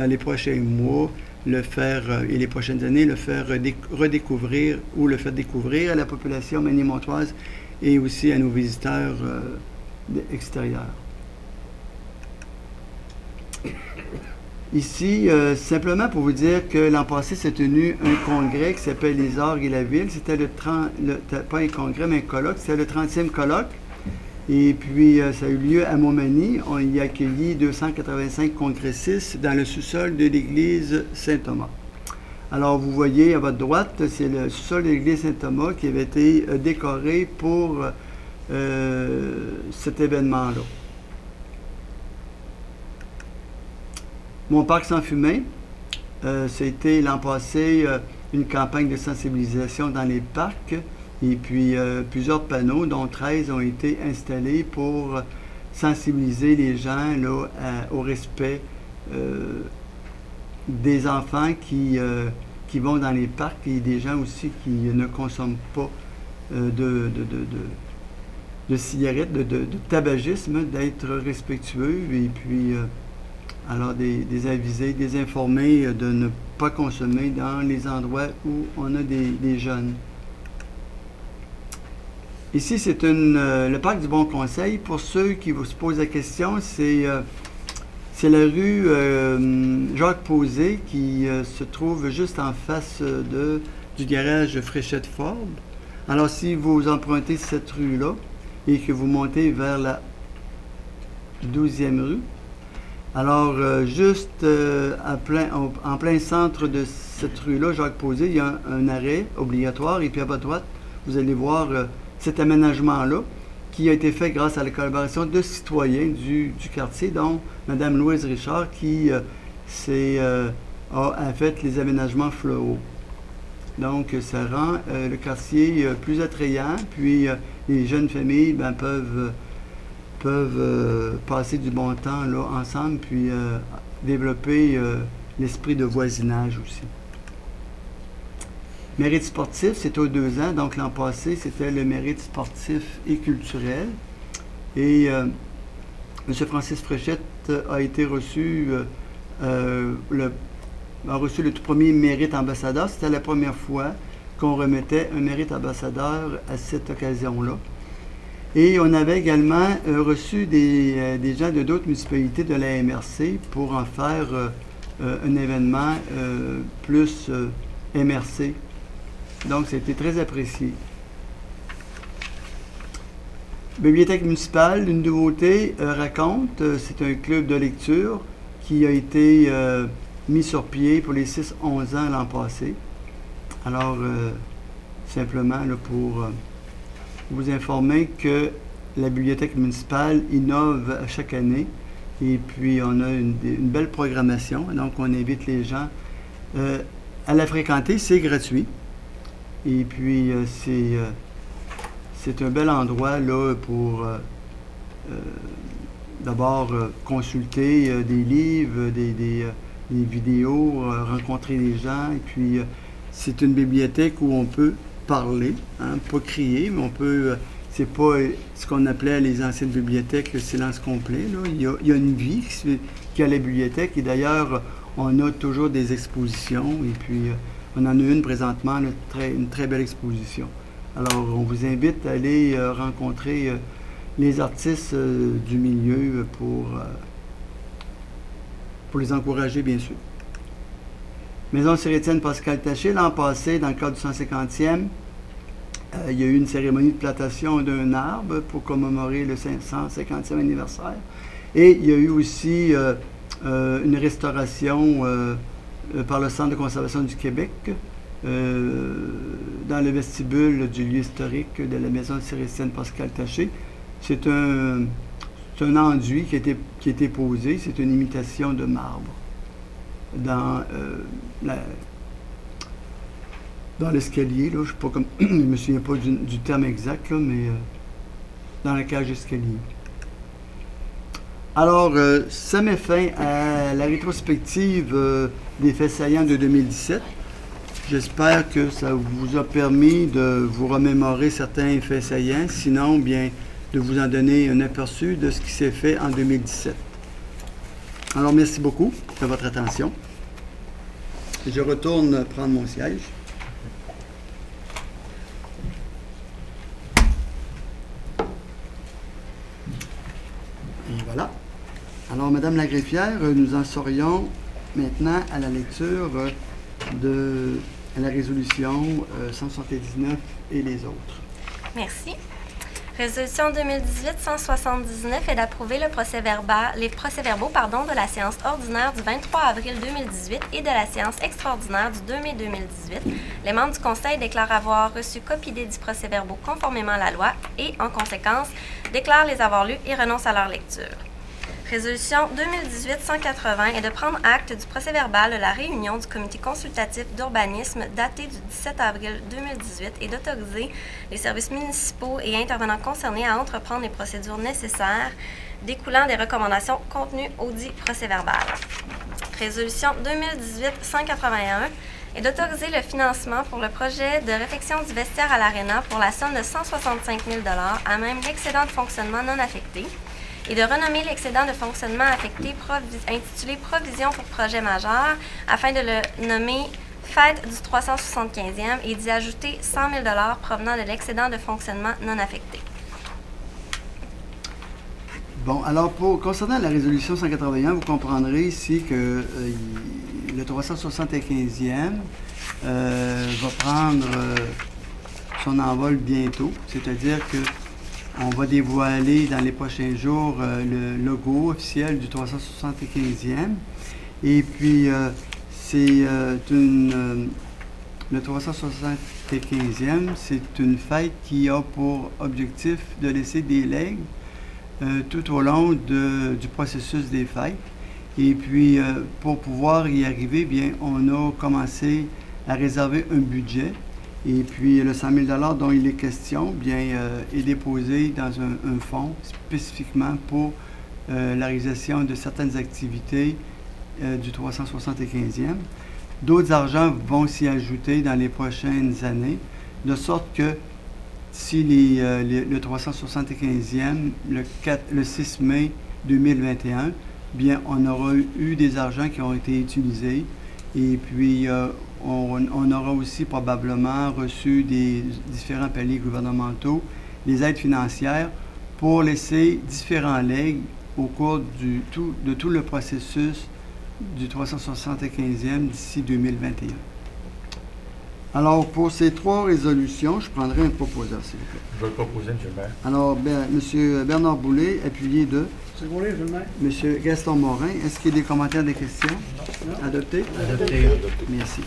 les prochains mois, le faire, et les prochaines années, le faire redécouvrir ou le faire découvrir à la population magny-montoise et aussi à nos visiteurs extérieurs. Ici, simplement pour vous dire que l'an passé s'est tenu un congrès qui s'appelle Les Orgues et la Ville. C'était pas un congrès, mais un colloque. C'était le 30e colloque. Et puis, ça a eu lieu à Montmagny. On y a accueilli 285 congressistes dans le sous-sol de l'église Saint-Thomas. Alors, vous voyez à votre droite, c'est le sous-sol de l'église Saint-Thomas qui avait été décoré pour cet événement-là. Mon parc sans fumée, c'était l'an passé une campagne de sensibilisation dans les parcs et puis plusieurs panneaux, dont 13 ont été installés pour sensibiliser les gens là, au respect des enfants qui vont dans les parcs et des gens aussi qui ne consomment pas de cigarettes, de tabagisme, d'être respectueux et puis alors des aviser, des informer de ne pas consommer dans les endroits où on a des jeunes. Ici, c'est le parc du Bon Conseil. Pour ceux qui se posent la question, c'est la rue Jacques Posé qui se trouve juste en face du garage Fréchette Ford. Alors, si vous empruntez cette rue-là et que vous montez vers la 12e rue, alors juste en plein centre de cette rue-là, Jacques Posé, il y a un arrêt obligatoire et puis à votre droite, vous allez voir cet aménagement-là qui a été fait grâce à la collaboration de citoyens du quartier, dont Mme Louise Richard qui a fait les aménagements fluo. Donc, ça rend le quartier plus attrayant, puis les jeunes familles peuvent passer du bon temps là, ensemble, puis développer l'esprit de voisinage aussi. Mérite sportif, c'est aux 2 ans, donc l'an passé, c'était le mérite sportif et culturel. Et M. Francis Fréchette a reçu le tout premier mérite ambassadeur. C'était la première fois qu'on remettait un mérite ambassadeur à cette occasion-là. Et on avait également reçu des gens de d'autres municipalités de la MRC pour en faire un événement plus MRC. Donc, ça a été très apprécié. Bibliothèque municipale, une nouveauté, raconte, c'est un club de lecture qui a été mis sur pied pour les 6-11 ans l'an passé. Alors, simplement là, pour vous informer que la bibliothèque municipale innove à chaque année et puis on a une belle programmation. Donc, on invite les gens à la fréquenter, c'est gratuit. Et puis, c'est un bel endroit là, pour d'abord consulter des livres, des vidéos, rencontrer les gens. Et puis, c'est une bibliothèque où on peut parler, hein, pas crier, mais on peut... c'est pas ce qu'on appelait les anciennes bibliothèques, le silence complet. Là. Il y a une vie qui est à la bibliothèque. Et d'ailleurs, on a toujours des expositions. Et puis... on en a une présentement, une très belle exposition. Alors, on vous invite à aller rencontrer les artistes du milieu pour les encourager, bien sûr. Maison Sir-Étienne Pascal Taché, l'an passé, dans le cadre du 150e, il y a eu une cérémonie de plantation d'un arbre pour commémorer le 150e anniversaire. Et il y a eu aussi une restauration par le Centre de conservation du Québec, dans le vestibule du lieu historique de la maison de Sir-Étienne Pascal Taché. C'est un enduit qui a été posé, c'est une imitation de marbre dans l'escalier, là, je ne me souviens pas du terme exact, là, mais dans la cage d'escalier. Alors, ça met fin à la rétrospective des faits saillants de 2017. J'espère que ça vous a permis de vous remémorer certains faits saillants, sinon, bien, de vous en donner un aperçu de ce qui s'est fait en 2017. Alors, merci beaucoup de votre attention. Je retourne prendre mon siège. Et voilà. Alors, Madame la greffière, nous en serions maintenant à la lecture de la résolution 179 et les autres. Merci. Résolution 2018-179 est d'approuver les procès-verbaux de la séance ordinaire du 23 avril 2018 et de la séance extraordinaire du 2 mai 2018. Les membres du Conseil déclarent avoir reçu copie des 10 procès-verbaux conformément à la loi et, en conséquence, déclarent les avoir lus et renoncent à leur lecture. Résolution 2018-180 est de prendre acte du procès-verbal de la réunion du comité consultatif d'urbanisme daté du 17 avril 2018 et d'autoriser les services municipaux et intervenants concernés à entreprendre les procédures nécessaires découlant des recommandations contenues au dit procès-verbal. Résolution 2018-181 et d'autoriser le financement pour le projet de réfection du vestiaire à l'Arena pour la somme de 165 000 à même l'excédent de fonctionnement non affecté, et de renommer l'excédent de fonctionnement affecté intitulé Provision pour projet majeur afin de le nommer Fête du 375e et d'y ajouter 100 000 provenant de l'excédent de fonctionnement non affecté. Bon, alors concernant la résolution 181, vous comprendrez ici que le 375e va prendre son envol bientôt, c'est-à-dire que on va dévoiler dans les prochains jours le logo officiel du 375e. Et puis, le 375e, c'est une fête qui a pour objectif de laisser des legs tout au long du processus des fêtes. Et puis, pour pouvoir y arriver, bien, on a commencé à réserver un budget. Et puis, le 100 000 dont il est question, bien, est déposé dans un fonds spécifiquement pour la réalisation de certaines activités du 375e. D'autres argents vont s'y ajouter dans les prochaines années, de sorte que si le 375e, le 6 mai 2021, bien, on aura eu des argents qui ont été utilisés et puis on aura aussi probablement reçu des différents paliers gouvernementaux, des aides financières pour laisser différents legs au cours de tout le processus du 375e d'ici 2021. Alors, pour ces trois résolutions, je prendrai un proposeur, s'il vous plaît. Je vais le proposer, M. le maire. Alors, M. Bernard Boulay, appuyé de Secondé, M. le maire. M. Gaston Morin. Est-ce qu'il y a des commentaires, des questions? Non. Adopté? Adopté. Merci.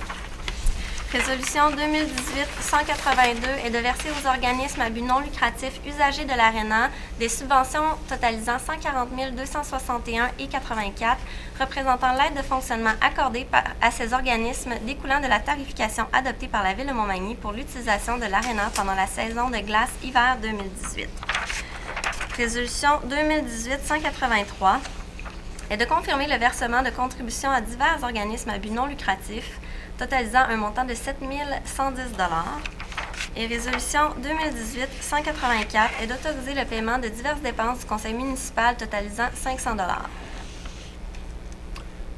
Résolution 2018-182 est de verser aux organismes à but non lucratif usagers de l'ARENA des subventions totalisant 140 261,84 représentant l'aide de fonctionnement accordée à ces organismes découlant de la tarification adoptée par la Ville de Montmagny pour l'utilisation de l'ARENA pendant la saison de glace hiver 2018. Résolution 2018-183 est de confirmer le versement de contributions à divers organismes à but non lucratif totalisant un montant de 7 110 $. Et résolution 2018-184 est d'autoriser le paiement de diverses dépenses du conseil municipal totalisant 500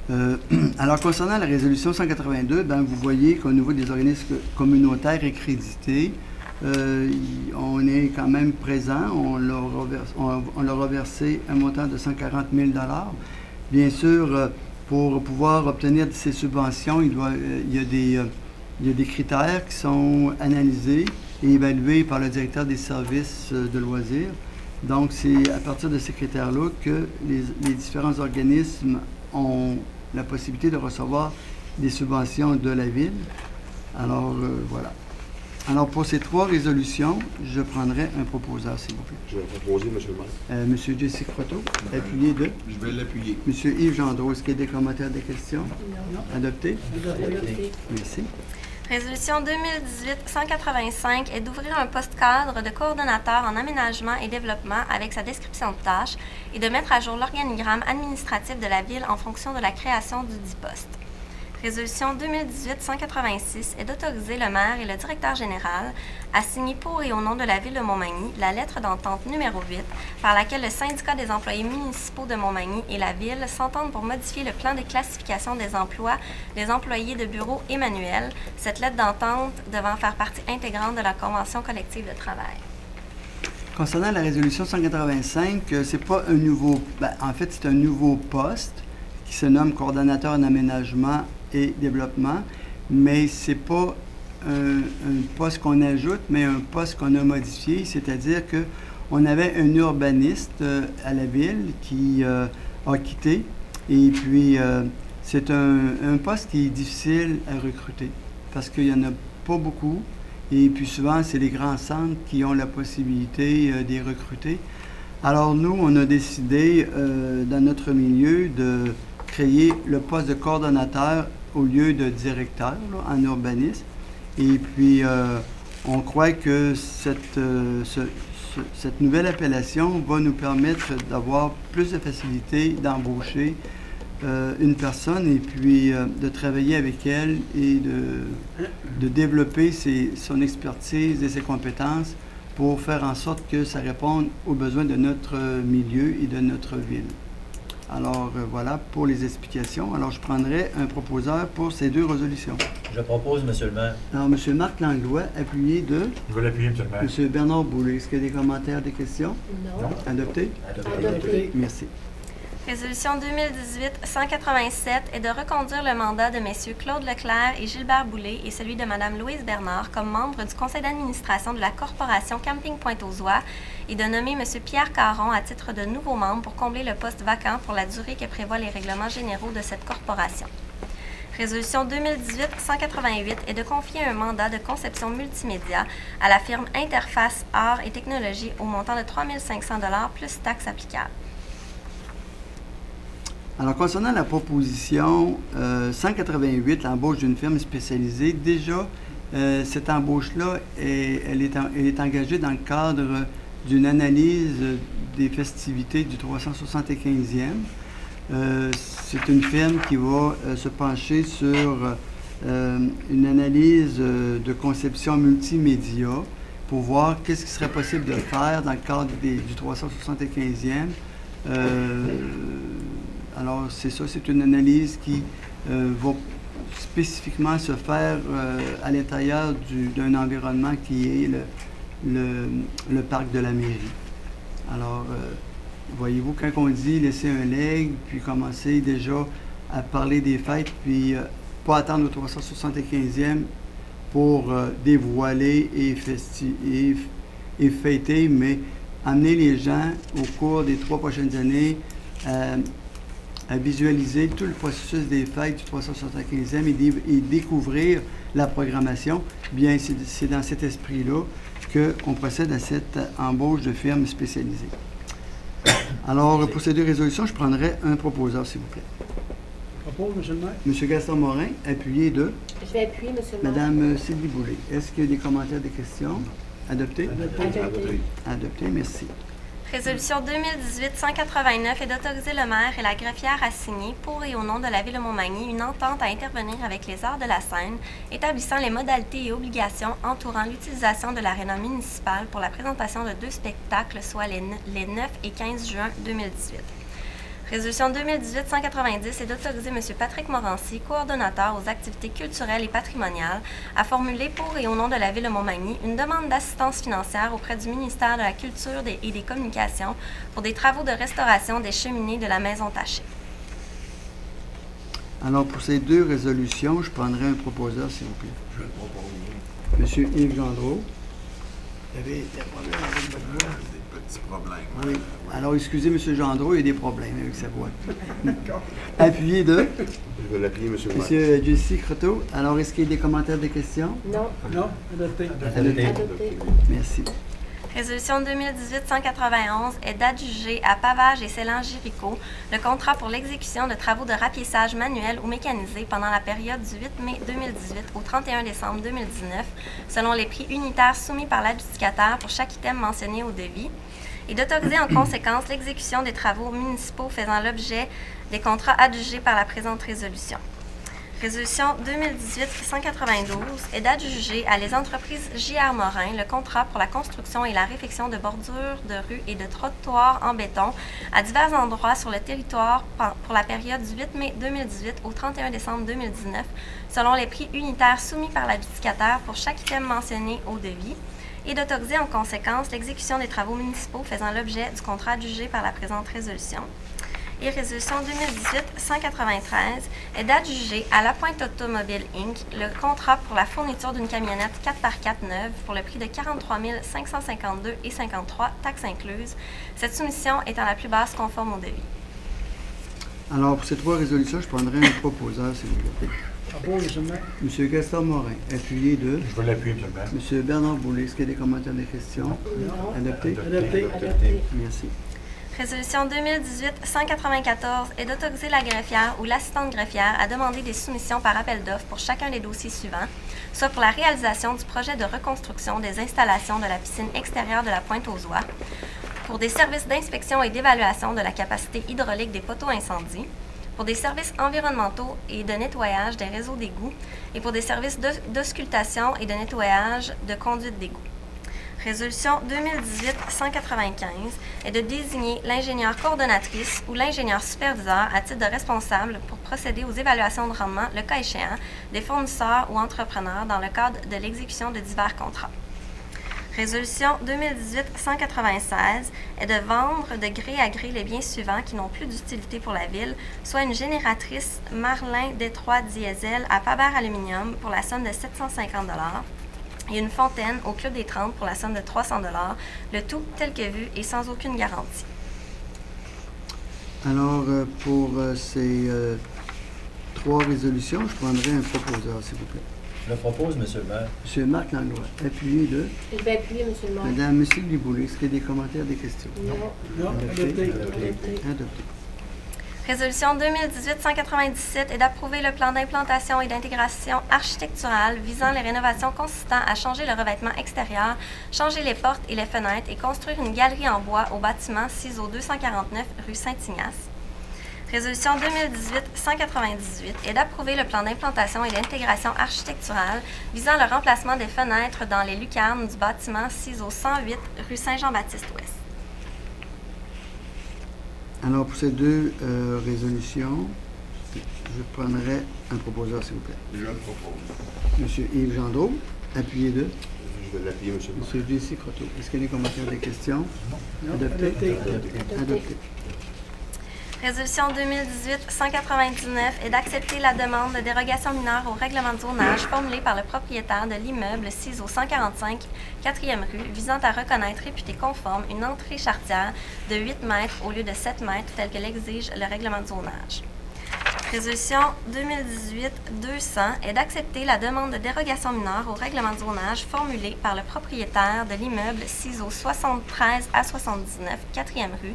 $. Alors, concernant la résolution 182, ben, vous voyez qu'au niveau des organismes communautaires et crédités, on est quand même présent. On leur a versé un montant de 140 000 $. Bien sûr, pour pouvoir obtenir ces subventions, il y a des critères qui sont analysés et évalués par le directeur des services de loisirs. Donc, c'est à partir de ces critères-là que les différents organismes ont la possibilité de recevoir des subventions de la Ville. Alors, voilà. Alors, pour ces trois résolutions, je prendrai un proposeur, s'il vous plaît. Je vais proposer, M. le maire. M. Jesse Croteau, appuyé de Je vais l'appuyer. M. Yves Gendreau. Est-ce qu'il y a des commentaires, des questions? Non. Adopté? Adopté. Merci. Résolution 2018-185 est d'ouvrir un poste cadre de coordonnateur en aménagement et développement avec sa description de tâches et de mettre à jour l'organigramme administratif de la Ville en fonction de la création du dit poste. Résolution 2018-186 est d'autoriser le maire et le directeur général à signer pour et au nom de la Ville de Montmagny la lettre d'entente numéro 8 par laquelle le syndicat des employés municipaux de Montmagny et la Ville s'entendent pour modifier le plan de classification des emplois des employés de bureau et manuels, cette lettre d'entente devant faire partie intégrante de la convention collective de travail. Concernant la résolution 185, c'est pas un nouveau... en fait, c'est un nouveau poste qui se nomme coordonnateur en aménagement et développement, mais c'est pas un poste qu'on ajoute, mais un poste qu'on a modifié, c'est-à-dire qu'on avait un urbaniste à la Ville qui a quitté, et puis c'est un poste qui est difficile à recruter, parce qu'il n'y en a pas beaucoup, et puis souvent, c'est les grands centres qui ont la possibilité de les recruter. Alors nous, on a décidé dans notre milieu de créer le poste de coordonnateur au lieu de directeur là, en urbanisme. Et puis, on croit que cette nouvelle appellation va nous permettre d'avoir plus de facilité d'embaucher une personne et puis de travailler avec elle et de développer son expertise et ses compétences pour faire en sorte que ça réponde aux besoins de notre milieu et de notre ville. Alors, voilà pour les explications. Alors, je prendrai un proposeur pour ces deux résolutions. Je propose, Monsieur le maire. Alors, M. Marc Langlois, appuyé de Je vais l'appuyer, M. le maire. M. Bernard Boulay. Est-ce qu'il y a des commentaires, des questions? Non. Adopté? Adopté. Merci. Résolution 2018-187 est de reconduire le mandat de messieurs Claude Leclerc et Gilbert Boulay et celui de Mme Louise Bernard comme membres du conseil d'administration de la Corporation Camping Pointe-aux-Oies et de nommer M. Pierre Caron à titre de nouveau membre pour combler le poste vacant pour la durée que prévoient les règlements généraux de cette corporation. Résolution 2018-188 est de confier un mandat de conception multimédia à la firme Interface Art et Technologie au montant de 3 500 $ plus taxes applicables. Alors, concernant la proposition 188, l'embauche d'une firme spécialisée, déjà, cette embauche-là, elle est engagée dans le cadre d'une analyse des festivités du 375e. C'est une firme qui va se pencher sur une analyse de conception multimédia pour voir qu'est-ce qui serait possible de faire dans le cadre du 375e. Alors, c'est ça, c'est une analyse qui va spécifiquement se faire à l'intérieur d'un environnement qui est le parc de la mairie. Alors, voyez-vous, quand on dit laisser un leg, puis commencer déjà à parler des fêtes, puis pas attendre au 375e pour dévoiler et fêter, mais amener les gens au cours des 3 prochaines années à visualiser tout le processus des fêtes du 375e et découvrir la programmation. Bien, c'est dans cet esprit-là qu'on procède à cette embauche de firmes spécialisées. Alors, pour ces deux résolutions, je prendrai un proposeur, s'il vous plaît. Propose, M. le maire. M. Gaston Morin, appuyé de Je vais appuyer, M. le maire. Mme Sylvie Boulay. Est-ce qu'il y a des commentaires, des questions? Adopté? Adopté. Adopté, merci. Résolution 2018-189 est d'autoriser le maire et la greffière à signer, pour et au nom de la Ville de Montmagny, une entente à intervenir avec les Arts de la Seine, établissant les modalités et obligations entourant l'utilisation de l'aréna municipale pour la présentation de 2 spectacles, soit les 9 et 15 juin 2018. Résolution 2018-190 est d'autoriser M. Patrick Morancy, coordonnateur aux activités culturelles et patrimoniales, à formuler pour et au nom de la Ville de Montmagny une demande d'assistance financière auprès du ministère de la Culture et des Communications pour des travaux de restauration des cheminées de la Maison Tachée. Alors, pour ces deux résolutions, je prendrai un proposeur, s'il vous plaît. Je vais le proposer. M. Yves Gendreau. Vous avez des problèmes avec votre voix? Des petits problèmes. Oui. Alors, excusez, M. Gendreau, il y a des problèmes avec sa voix. Appuyé de Je vais l'appuyer, M. le maire. M. Jesse Croteau. Alors, est-ce qu'il y a des commentaires, des questions? Non. Non. Adopté. Adopté. Adopté. Merci. Résolution 2018-191 est d'adjuger à Pavage et Célan-Géricault le contrat pour l'exécution de travaux de rapiessage manuel ou mécanisé pendant la période du 8 mai 2018 au 31 décembre 2019, selon les prix unitaires soumis par l'adjudicateur pour chaque item mentionné au devis, et d'autoriser en conséquence l'exécution des travaux municipaux faisant l'objet des contrats adjugés par la présente résolution. Résolution 2018-192 est d'adjuger à les entreprises J.R. Morin le contrat pour la construction et la réfection de bordures de rues et de trottoirs en béton à divers endroits sur le territoire pour la période du 8 mai 2018 au 31 décembre 2019, selon les prix unitaires soumis par l'adjudicateur pour chaque item mentionné au devis, et d'autoriser en conséquence l'exécution des travaux municipaux faisant l'objet du contrat adjugé par la présente résolution. Et résolution 2018-193 est d'adjuger à La Pointe Automobile Inc. le contrat pour la fourniture d'une camionnette 4x4 neuve pour le prix de 43 552,53 taxes incluses, cette soumission étant la plus basse conforme au devis. Alors, pour ces trois résolutions, je prendrai un proposeur, s'il vous plaît. Propose, M. le maire. M. Gaston Morin, appuyé de Je vais l'appuyer, M. le maire. M. Bernard Boulay. Est-ce qu'il y a des commentaires, des questions? Non. Adopté? Adopté. Adopté. Merci. Résolution 2018-194 est d'autoriser la greffière ou l'assistante greffière à demander des soumissions par appel d'offres pour chacun des dossiers suivants, soit pour la réalisation du projet de reconstruction des installations de la piscine extérieure de la Pointe-aux-Oies, pour des services d'inspection et d'évaluation de la capacité hydraulique des poteaux incendies, pour des services environnementaux et de nettoyage des réseaux d'égouts et pour des services d'auscultation et de nettoyage de conduites d'égouts. Résolution 2018-195 est de désigner l'ingénieure coordonnatrice ou l'ingénieur superviseur à titre de responsable pour procéder aux évaluations de rendement, le cas échéant, des fournisseurs ou entrepreneurs dans le cadre de l'exécution de divers contrats. Résolution 2018-196 est de vendre de gré à gré les biens suivants qui n'ont plus d'utilité pour la Ville, soit une génératrice Marlin-Détroit diesel à Faber Aluminium pour la somme de 750 $ et une fontaine au Club des 30 pour la somme de 300 $, le tout tel que vu et sans aucune garantie. Alors, pour ces 3 résolutions, je prendrai un proposeur, s'il vous plaît. Je le propose, Monsieur le maire. Monsieur Marc Langlois, appuyé de Je vais appuyer, Monsieur le maire. Madame Monsieur Liboulé. Est-ce qu'il y a des commentaires, des questions? Non, adopté. Adopté. Résolution 2018-197 est d'approuver le plan d'implantation et d'intégration architecturale visant les rénovations consistant à changer le revêtement extérieur, changer les portes et les fenêtres et construire une galerie en bois au bâtiment CISO 249 rue Saint-Ignace. Résolution 2018-198 est d'approuver le plan d'implantation et d'intégration architecturale visant le remplacement des fenêtres dans les lucarnes du bâtiment CISO 108 rue Saint-Jean-Baptiste-Ouest. Alors, pour ces 2 résolutions, je prendrai un proposeur, s'il vous plaît. Je le propose. Monsieur Yves Gendreau, appuyé de Je vais l'appuyer, monsieur le maire. Monsieur J.C. Croteau. Est-ce qu'il y a des commentaires, des questions? Non, Adopté. adopté. Adopté. Résolution 2018-199 est d'accepter la demande de dérogation mineure au règlement de zonage formulée par le propriétaire de l'immeuble CISO 145, 4e rue, visant à reconnaître réputé conforme une entrée charretière de 8 mètres au lieu de 7 mètres, tel que l'exige le règlement de zonage. Résolution 2018-200 est d'accepter la demande de dérogation mineure au règlement de zonage formulée par le propriétaire de l'immeuble CISO 73 à 79, 4e rue,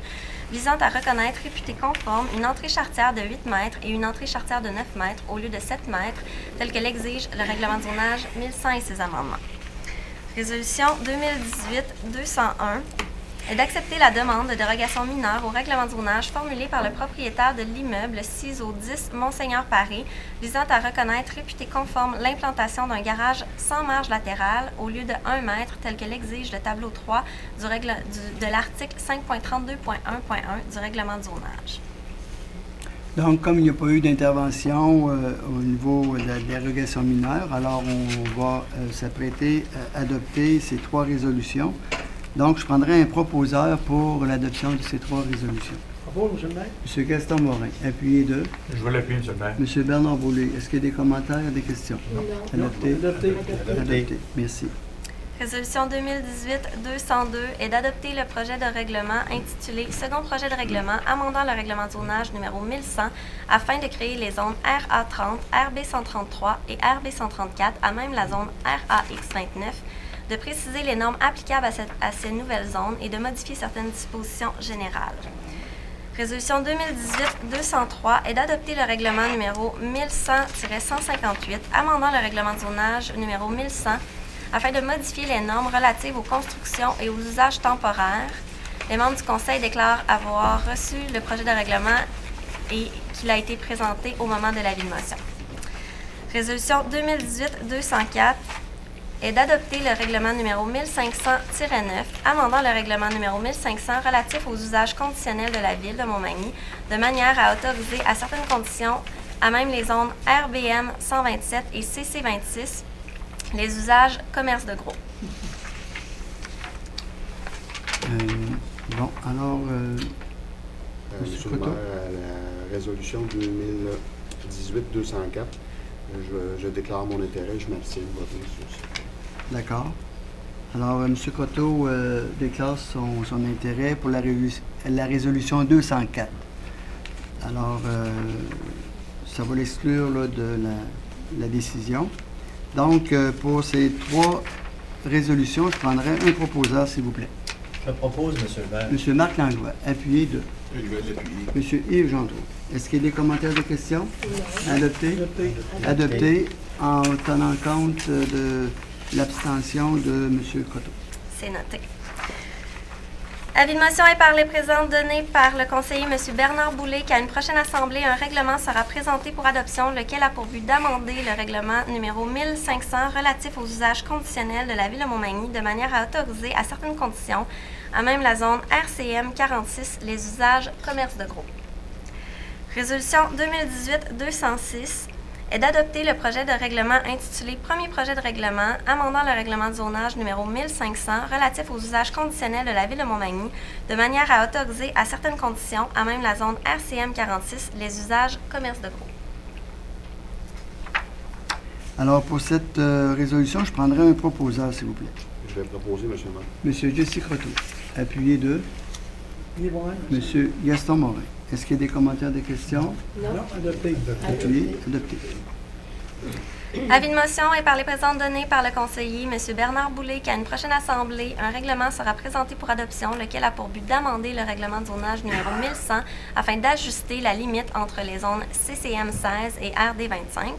visant à reconnaître réputé conforme une entrée charretière de 8 mètres et une entrée charretière de 9 mètres au lieu de 7 mètres, tel que l'exige le règlement de zonage 1100 et ses amendements. Résolution 2018-201 est d'accepter la demande de dérogation mineure au règlement de zonage formulée par le propriétaire de l'immeuble CISO 10 Monseigneur Paré, visant à reconnaître réputé conforme l'implantation d'un garage sans marge latérale au lieu de 1 mètre, tel que l'exige le tableau 3 de l'article 5.32.1.1 du règlement de zonage. Donc, comme il n'y a pas eu d'intervention au niveau de la dérogation mineure, alors on va s'apprêter à adopter ces 3 résolutions. Donc, je prendrai un proposeur pour l'adoption de ces 3 résolutions. Propose, Monsieur le maire. M. Gaston Morin, appuyé de Je vais l'appuyer, Monsieur le maire. M. Bernard Boulay. Est-ce qu'il y a des commentaires et des questions? Non. Adopté. Adopté. Adopté. Merci. Résolution 2018-202 est d'adopter le projet de règlement intitulé « Second projet de règlement amendant le règlement de zonage numéro 1100 afin de créer les zones RA30, RB133 et RB134 à même la zone RAX29, de préciser les normes applicables à ces nouvelles zones et de modifier certaines dispositions générales. » Résolution 2018-203 est d'adopter le règlement numéro 1100-158 amendant le règlement de zonage numéro 1100 afin de modifier les normes relatives aux constructions et aux usages temporaires. Les membres du Conseil déclarent avoir reçu le projet de règlement et qu'il a été présenté au moment de l'avis de motion. Résolution 2018-204 est d'adopter le règlement numéro 1500-9 amendant le règlement numéro 1500 relatif aux usages conditionnels de la Ville de Montmagny de manière à autoriser à certaines conditions, à même les zones RBM 127 et CC 26, les usages commerce de gros. Bon, alors, Monsieur le maire, à la résolution 2018-204, je déclare mon intérêt, je m'abstiens de voter sur ça. d'accord. Alors, M. Croteau déclare son intérêt pour la résolution 204. Alors, ça va l'exclure là, de la décision. Donc, pour ces 3 résolutions, je prendrai un proposeur, s'il vous plaît. Je le propose, Monsieur le maire. M. Marc Langlois, appuyé de Je vais l'appuyer. M. Yves Gendreau. Est-ce qu'il y a des commentaires, des questions? Non. Adopté? Adopté. Adopté en tenant compte de l'abstention de M. Croteau. C'est noté. Avis de motion est par les présents donné par le conseiller M. Bernard Boulay qu'à une prochaine assemblée, un règlement sera présenté pour adoption, lequel a pour but d'amender le règlement numéro 1500 relatif aux usages conditionnels de la Ville de Montmagny de manière à autoriser à certaines conditions, à même la zone RCM 46, les usages commerce de gros. Résolution 2018-206 est d'adopter le projet de règlement intitulé « Premier projet de règlement amendant le règlement de zonage numéro 1500 relatif aux usages conditionnels de la Ville de Montmagny de manière à autoriser à certaines conditions, à même la zone RCM 46, les usages commerce de gros. » Alors, pour cette résolution, je prendrai un proposeur, s'il vous plaît. Je vais proposer, M. le maire. M. Jesse Croteau, appuyé de Libre. M. Gaston Morin. Est-ce qu'il y a des commentaires, des questions? Non, adopté. Appuyé, adopté. Avis de motion est par les présents donné par le conseiller M. Bernard Boulay qu'à une prochaine assemblée, un règlement sera présenté pour adoption, lequel a pour but d'amender le règlement de zonage numéro 1100 afin d'ajuster la limite entre les zones CCM 16 et RD 25.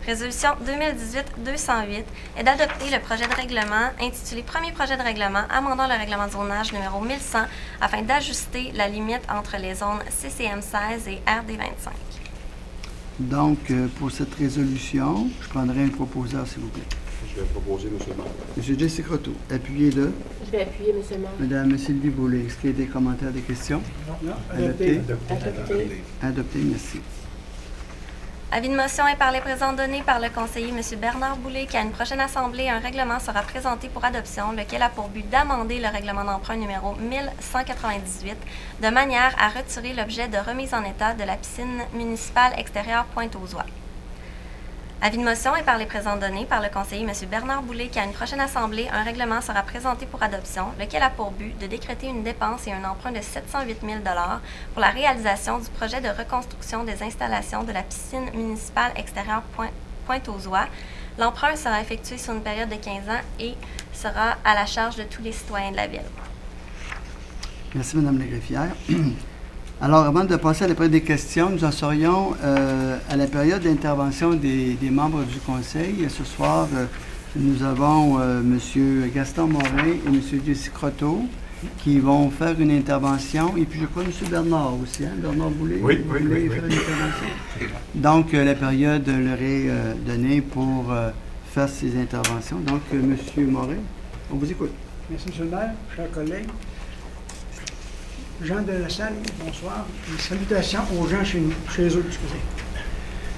Résolution 2018-208 est d'adopter le projet de règlement intitulé « Premier projet de règlement amendant le règlement de zonage numéro 1100 afin d'ajuster la limite entre les zones CCM 16 et RD 25. » Donc, pour cette résolution, je prendrai un proposeur, s'il vous plaît. Je vais proposer, M. le maire. M. Jesse Croteau, appuyé de Je vais appuyer, M. le maire. Mme Sylvie Boulay. Est-ce qu'il y a des commentaires, des questions? Non, adopté. Adopté. Adopté, merci. Avis de motion est par les présents donné par le conseiller M. Bernard Boulay qu'à une prochaine assemblée, un règlement sera présenté pour adoption, lequel a pour but d'amender le règlement d'emprunt numéro 1198 de manière à retirer l'objet de remise en état de la piscine municipale extérieure Pointe-aux-Oies. Avis de motion est par les présents donné par le conseiller M. Bernard Boulay qu'à une prochaine assemblée, un règlement sera présenté pour adoption, lequel a pour but de décréter une dépense et un emprunt de 708 000 $ pour la réalisation du projet de reconstruction des installations de la piscine municipale extérieure Pointe-aux-Oies. L'emprunt sera effectué sur une période de 15 ans et sera à la charge de tous les citoyens de la Ville. Merci, Mme la greffière. Alors, avant de passer à la période des questions, nous en serions à la période d'intervention des membres du Conseil. Ce soir, nous avons M. Gaston Morin et M. Jesse Croteau qui vont faire une intervention. Et puis, je crois M. Bernard aussi, hein? Bernard Boulay. Oui, vous oui, voulez oui, faire oui. une intervention? Donc, la période leur est donnée pour faire ces interventions. Donc, M. Morin, on vous écoute. Merci, M. le maire, chers collègues. Gens de la salle, bonsoir. Une salutation aux gens chez eux. Excusez.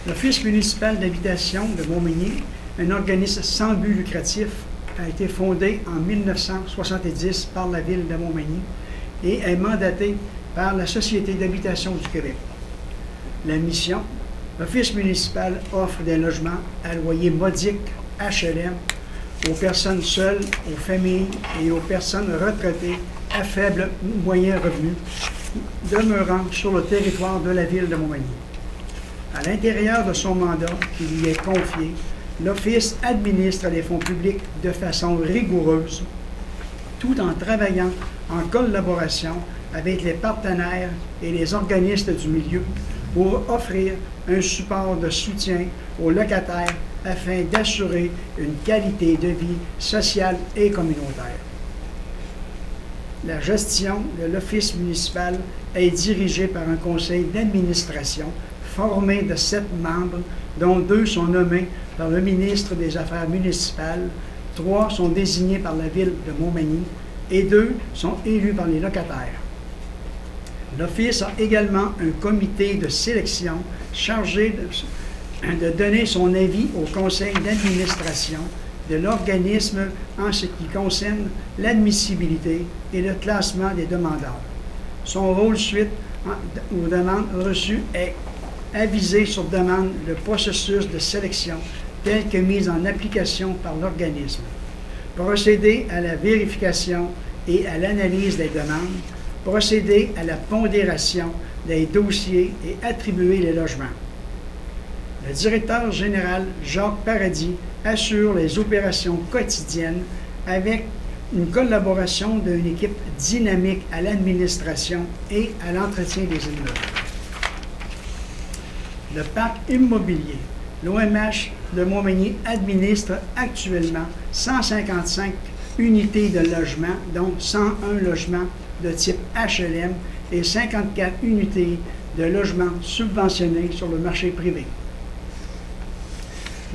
L'Office municipal d'habitation de Montmagny, un organisme sans but lucratif, a été fondé en 1970 par la Ville de Montmagny et est mandaté par la Société d'habitation du Québec. La mission, l'Office municipal offre des logements à loyer modique HLM aux personnes seules, aux familles et aux personnes retraitées à faible ou moyen revenu demeurant sur le territoire de la Ville de Montmagny. À l'intérieur de son mandat qui lui est confié, l'Office administre les fonds publics de façon rigoureuse, tout en travaillant en collaboration avec les partenaires et les organismes du milieu pour offrir un support de soutien aux locataires afin d'assurer une qualité de vie sociale et communautaire. La gestion de l'Office municipal est dirigée par un conseil d'administration formé de 7 membres, dont 2 sont nommés par le ministre des Affaires municipales, 3 sont désignés par la Ville de Montmagny et 2 sont élus par les locataires. L'Office a également un comité de sélection chargé de donner son avis au conseil d'administration de l'organisme en ce qui concerne l'admissibilité et le classement des demandeurs. Son rôle suite aux demandes reçues est aviser sur demande le processus de sélection tel que mis en application par l'organisme, procéder à la vérification et à l'analyse des demandes, procéder à la pondération des dossiers et attribuer les logements. Le directeur général Jacques Paradis assure les opérations quotidiennes avec une collaboration d'une équipe dynamique à l'administration et à l'entretien des immeubles. Le parc immobilier, l'OMH de Montmagny administre actuellement 155 unités de logement, donc 101 logements de type HLM et 54 unités de logements subventionnés sur le marché privé.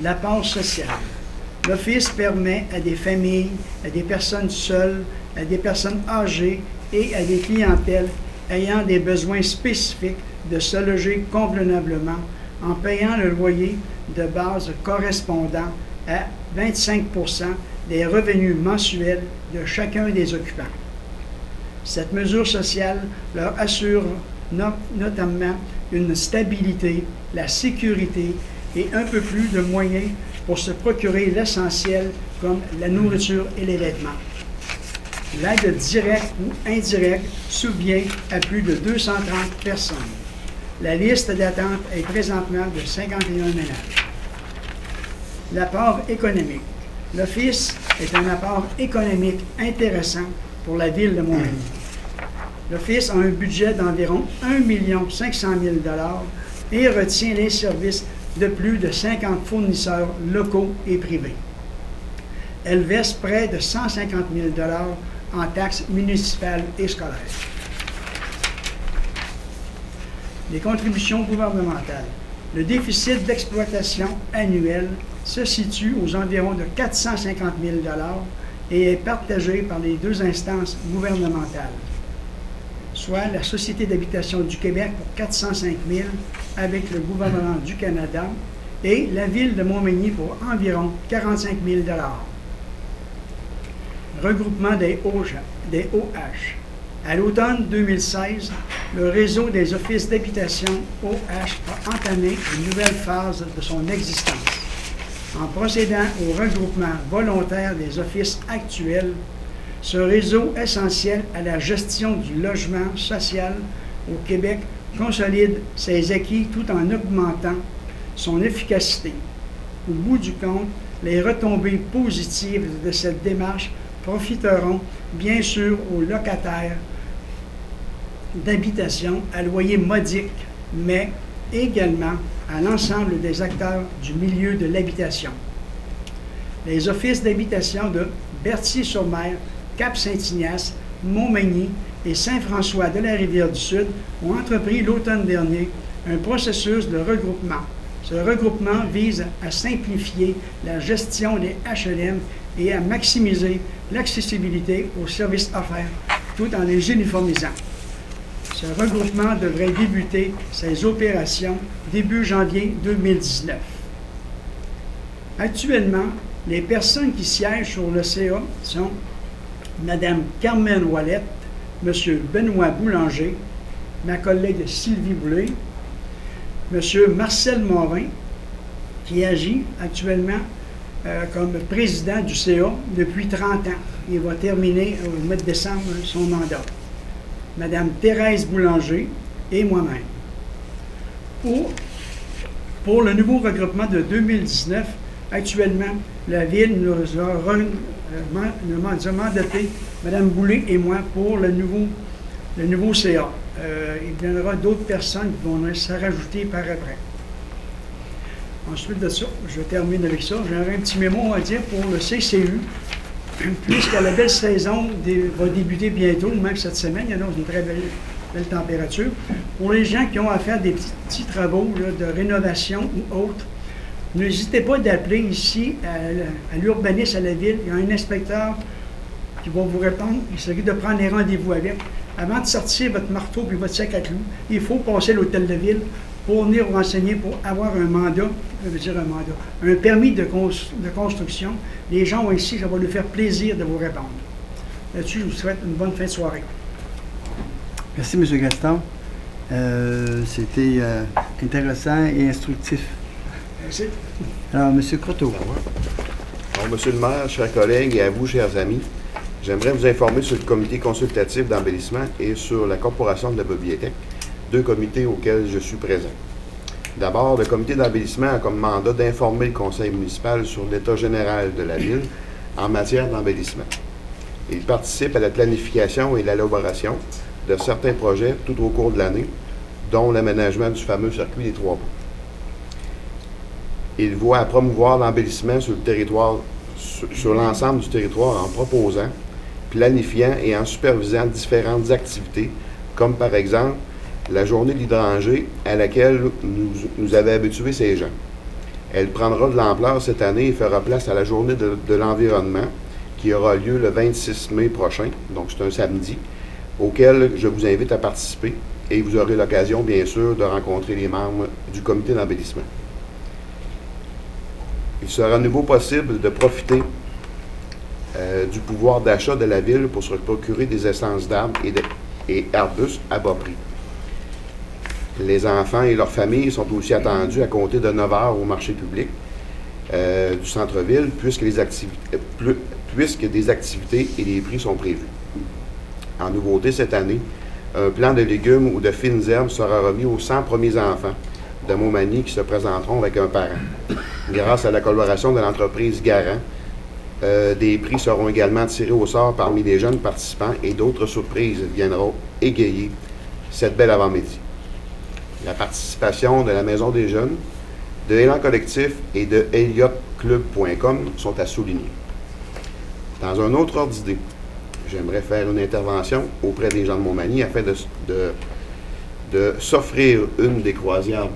L'apport social. L'Office permet à des familles, à des personnes seules, à des personnes âgées et à des clientèles ayant des besoins spécifiques de se loger convenablement en payant le loyer de base correspondant à 25 % des revenus mensuels de chacun des occupants. Cette mesure sociale leur assure notamment une stabilité, la sécurité et un peu plus de moyens pour se procurer l'essentiel comme la nourriture et les vêtements. L'aide directe ou indirecte subvient à plus de 230 personnes. La liste d'attente est présentement de 51 ménages. L'apport économique. L'Office est un apport économique intéressant pour la ville de Montmagny. L'Office a un budget d'environ 1 500 000 $ et retient les services de plus de 50 fournisseurs locaux et privés. Elle verse près de 150 000 $ en taxes municipales et scolaires. Les contributions gouvernementales. Le déficit d'exploitation annuel se situe aux environs de 450 000 $ et est partagé par les deux instances gouvernementales, soit la Société d'habitation du Québec pour 405 000 avec le gouvernement du Canada et la ville de Montmagny pour environ 45 000 $. Regroupement des OH. À l'automne 2016, le réseau des offices d'habitation OH a entamé une nouvelle phase de son existence. En procédant au regroupement volontaire des offices actuels, ce réseau essentiel à la gestion du logement social au Québec consolide ses acquis tout en augmentant son efficacité. Au bout du compte, les retombées positives de cette démarche profiteront bien sûr aux locataires d'habitation à loyer modique, mais également à l'ensemble des acteurs du milieu de l'habitation. Les offices d'habitation de Berthier-sur-Mer, Cap-Saint-Ignace, Montmagny et Saint-François de la Rivière-du-Sud ont entrepris l'automne dernier un processus de regroupement. Ce regroupement vise à simplifier la gestion des HLM et à maximiser l'accessibilité aux services offerts tout en les uniformisant. Ce regroupement devrait débuter ses opérations début janvier 2019. Actuellement, les personnes qui siègent sur le CA sont Mme Carmen Ouellette, M. Benoît Boulanger, ma collègue Sylvie Boulay, M. Marcel Morin, qui agit actuellement comme président du CA depuis 30 ans. Il va terminer au mois de décembre son mandat. Mme Thérèse Boulanger et moi-même. Pour le nouveau regroupement de 2019, actuellement, la Ville nous a mandaté, Mme Boulay et moi, pour le nouveau CA. Il y en aura d'autres personnes qui vont se rajouter par après. Ensuite de ça, je termine avec ça. J'aurais un petit mémo à dire pour le CCU. Puisque la belle saison va débuter bientôt, même cette semaine, il y en a une très belle température. Pour les gens qui ont à faire des petits travaux là, de rénovation ou autres, n'hésitez pas d'appeler ici à l'urbanisme à la ville. Il y a un inspecteur qui va vous répondre. Il s'agit de prendre les rendez-vous avec. Avant de sortir votre marteau et votre sac à clous, il faut passer à l'hôtel de ville pour venir vous renseigner, pour avoir un mandat, un permis de construction. Les gens ici, ça va leur faire plaisir de vous répondre. Là-dessus, je vous souhaite une bonne fin de soirée. Merci, M. Gaston. C'était intéressant et instructif. Merci. Alors, M. Croteau. Bon, Monsieur le maire, chers collègues et à vous, chers amis, j'aimerais vous informer sur le comité consultatif d'embellissement et sur la corporation de la bibliothèque, deux comités auxquels je suis présent. D'abord, le comité d'embellissement a comme mandat d'informer le conseil municipal sur l'état général de la ville en matière d'embellissement. Il participe à la planification et l'élaboration de certains projets tout au cours de l'année, dont l'aménagement du fameux circuit des Trois Ponts. Il voit à promouvoir l'embellissement sur le territoire sur l'ensemble du territoire en proposant, planifiant et en supervisant différentes activités, comme par exemple la journée de l'hydranger à laquelle nous avait habitués ces gens. Elle prendra de l'ampleur cette année et fera place à la journée de l'environnement qui aura lieu le 26 mai prochain, donc c'est un samedi, auquel je vous invite à participer et vous aurez l'occasion, bien sûr, de rencontrer les membres du comité d'embellissement. Il sera à nouveau possible de profiter du pouvoir d'achat de la ville pour se procurer des essences d'arbres et arbustes à bas prix. Les enfants et leurs familles sont aussi attendus à compter de 9 heures au marché public du centre-ville, puisque des activités et des prix sont prévus. En nouveauté cette année, un plan de légumes ou de fines herbes sera remis aux 100 premiers enfants de Montmagny qui se présenteront avec un parent. Grâce à la collaboration de l'entreprise Garant, des prix seront également tirés au sort parmi les jeunes participants et d'autres surprises viendront égayer cette belle avant-midi. La participation de la Maison des Jeunes, de Élan Collectif et de EliotClub.com sont à souligner. Dans un autre ordre d'idée, j'aimerais faire une intervention auprès des gens de Montmagny afin de s'offrir une des croisières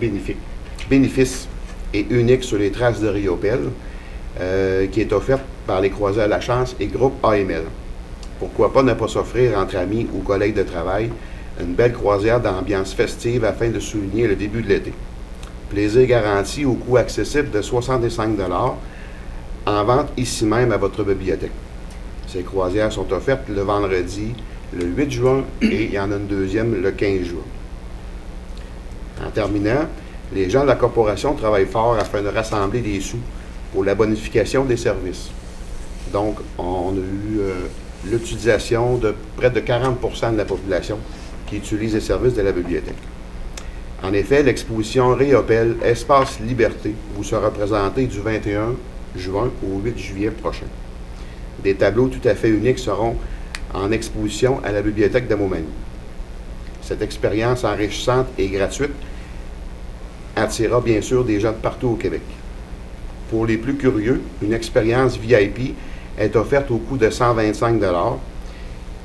bénéfices et unique sur les traces de Riopelle, qui est offerte par les croisières La Chance et Groupe AML. Pourquoi pas ne pas s'offrir entre amis ou collègues de travail une belle croisière d'ambiance festive afin de souligner le début de l'été. Plaisir garanti au coût accessible de 65 $ en vente ici même à votre bibliothèque. Ces croisières sont offertes le vendredi, le 8 juin, et il y en a une deuxième le 15 juin. En terminant, les gens de la corporation travaillent fort afin de rassembler des sous pour la bonification des services. Donc, on a eu l'utilisation de près de 40 % de la population qui utilise les services de la bibliothèque. En effet, l'exposition Riopelle Espace Liberté vous sera présentée du 21 juin au 8 juillet prochain. Des tableaux tout à fait uniques seront en exposition à la bibliothèque de Montmagny. Cette expérience enrichissante et gratuite attirera bien sûr des gens de partout au Québec. Pour les plus curieux, une expérience VIP est offerte au coût de 125 $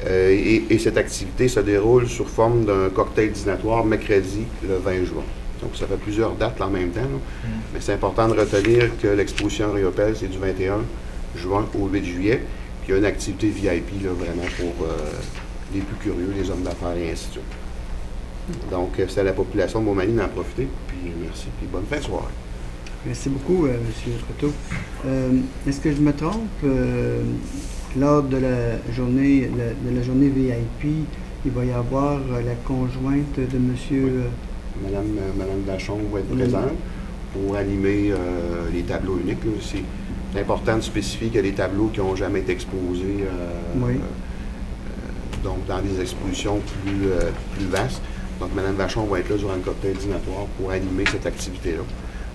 et cette activité se déroule sous forme d'un cocktail dînatoire mercredi le 20 juin. Donc ça fait plusieurs dates là, en même temps, là. Mais c'est important de retenir que l'exposition Riopelle, c'est du 21 juin au 8 juillet, puis il y a une activité VIP là, vraiment pour les plus curieux, les hommes d'affaires et ainsi de suite. Donc c'est à la population de Montmagny d'en profiter, puis merci, puis bonne fin de soirée. Merci beaucoup, M. Croteau. Est-ce que je me trompe? Lors de la journée VIP, il va y avoir la conjointe de M. Oui. Madame Vachon va être présente pour animer les tableaux uniques. Là. C'est important de spécifier qu'il y a des tableaux qui n'ont jamais été exposés donc dans des expositions plus vastes. Donc Mme Vachon va être là durant le cocktail dînatoire pour animer cette activité-là.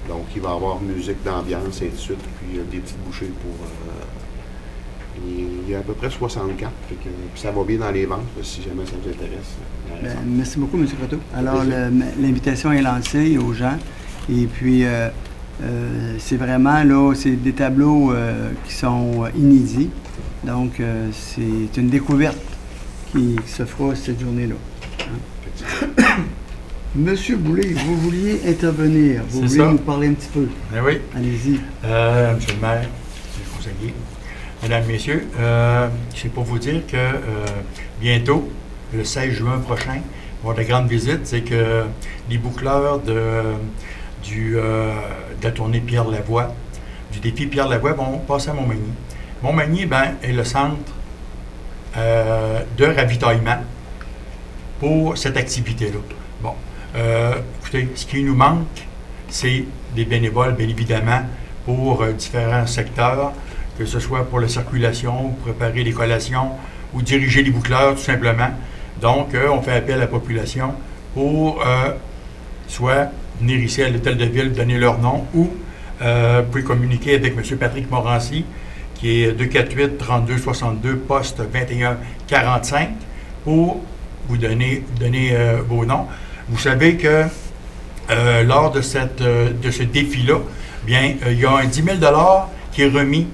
Donc il va y avoir musique d'ambiance et ainsi de suite, puis des petites bouchées pour... il y a à peu près 64, puis ça va bien dans les ventes, si jamais ça vous intéresse. Merci beaucoup, M. Croteau. Alors, l'invitation est lancée aux gens, et puis c'est vraiment, là, c'est des tableaux qui sont inédits, donc c'est une découverte qui se fera cette journée-là. Hein? Monsieur Boulay, vous vouliez intervenir, vous vouliez nous parler un petit peu. Ben oui. Allez-y. Monsieur le maire, monsieur le conseiller, mesdames, messieurs, c'est pour vous dire que bientôt, le 16 juin prochain, il va y avoir de grandes visites. C'est que les boucleurs de la tournée Pierre Lavoie, du défi Pierre Lavoie, vont passer à Montmagny. Montmagny, est le centre de ravitaillement pour cette activité-là. Bon, écoutez, ce qui nous manque, c'est des bénévoles, bien évidemment, pour différents secteurs, que ce soit pour la circulation, préparer les collations ou diriger les boucleurs, tout simplement. Donc, on fait appel à la population pour soit venir ici à l'hôtel de ville, donner leur nom, ou vous pouvez communiquer avec M. Patrick Morancy, qui est 248-3262, poste 2145, pour vous donner vos noms. Vous savez que lors de ce défi-là, bien, il y a un 10 000 $ qui est remis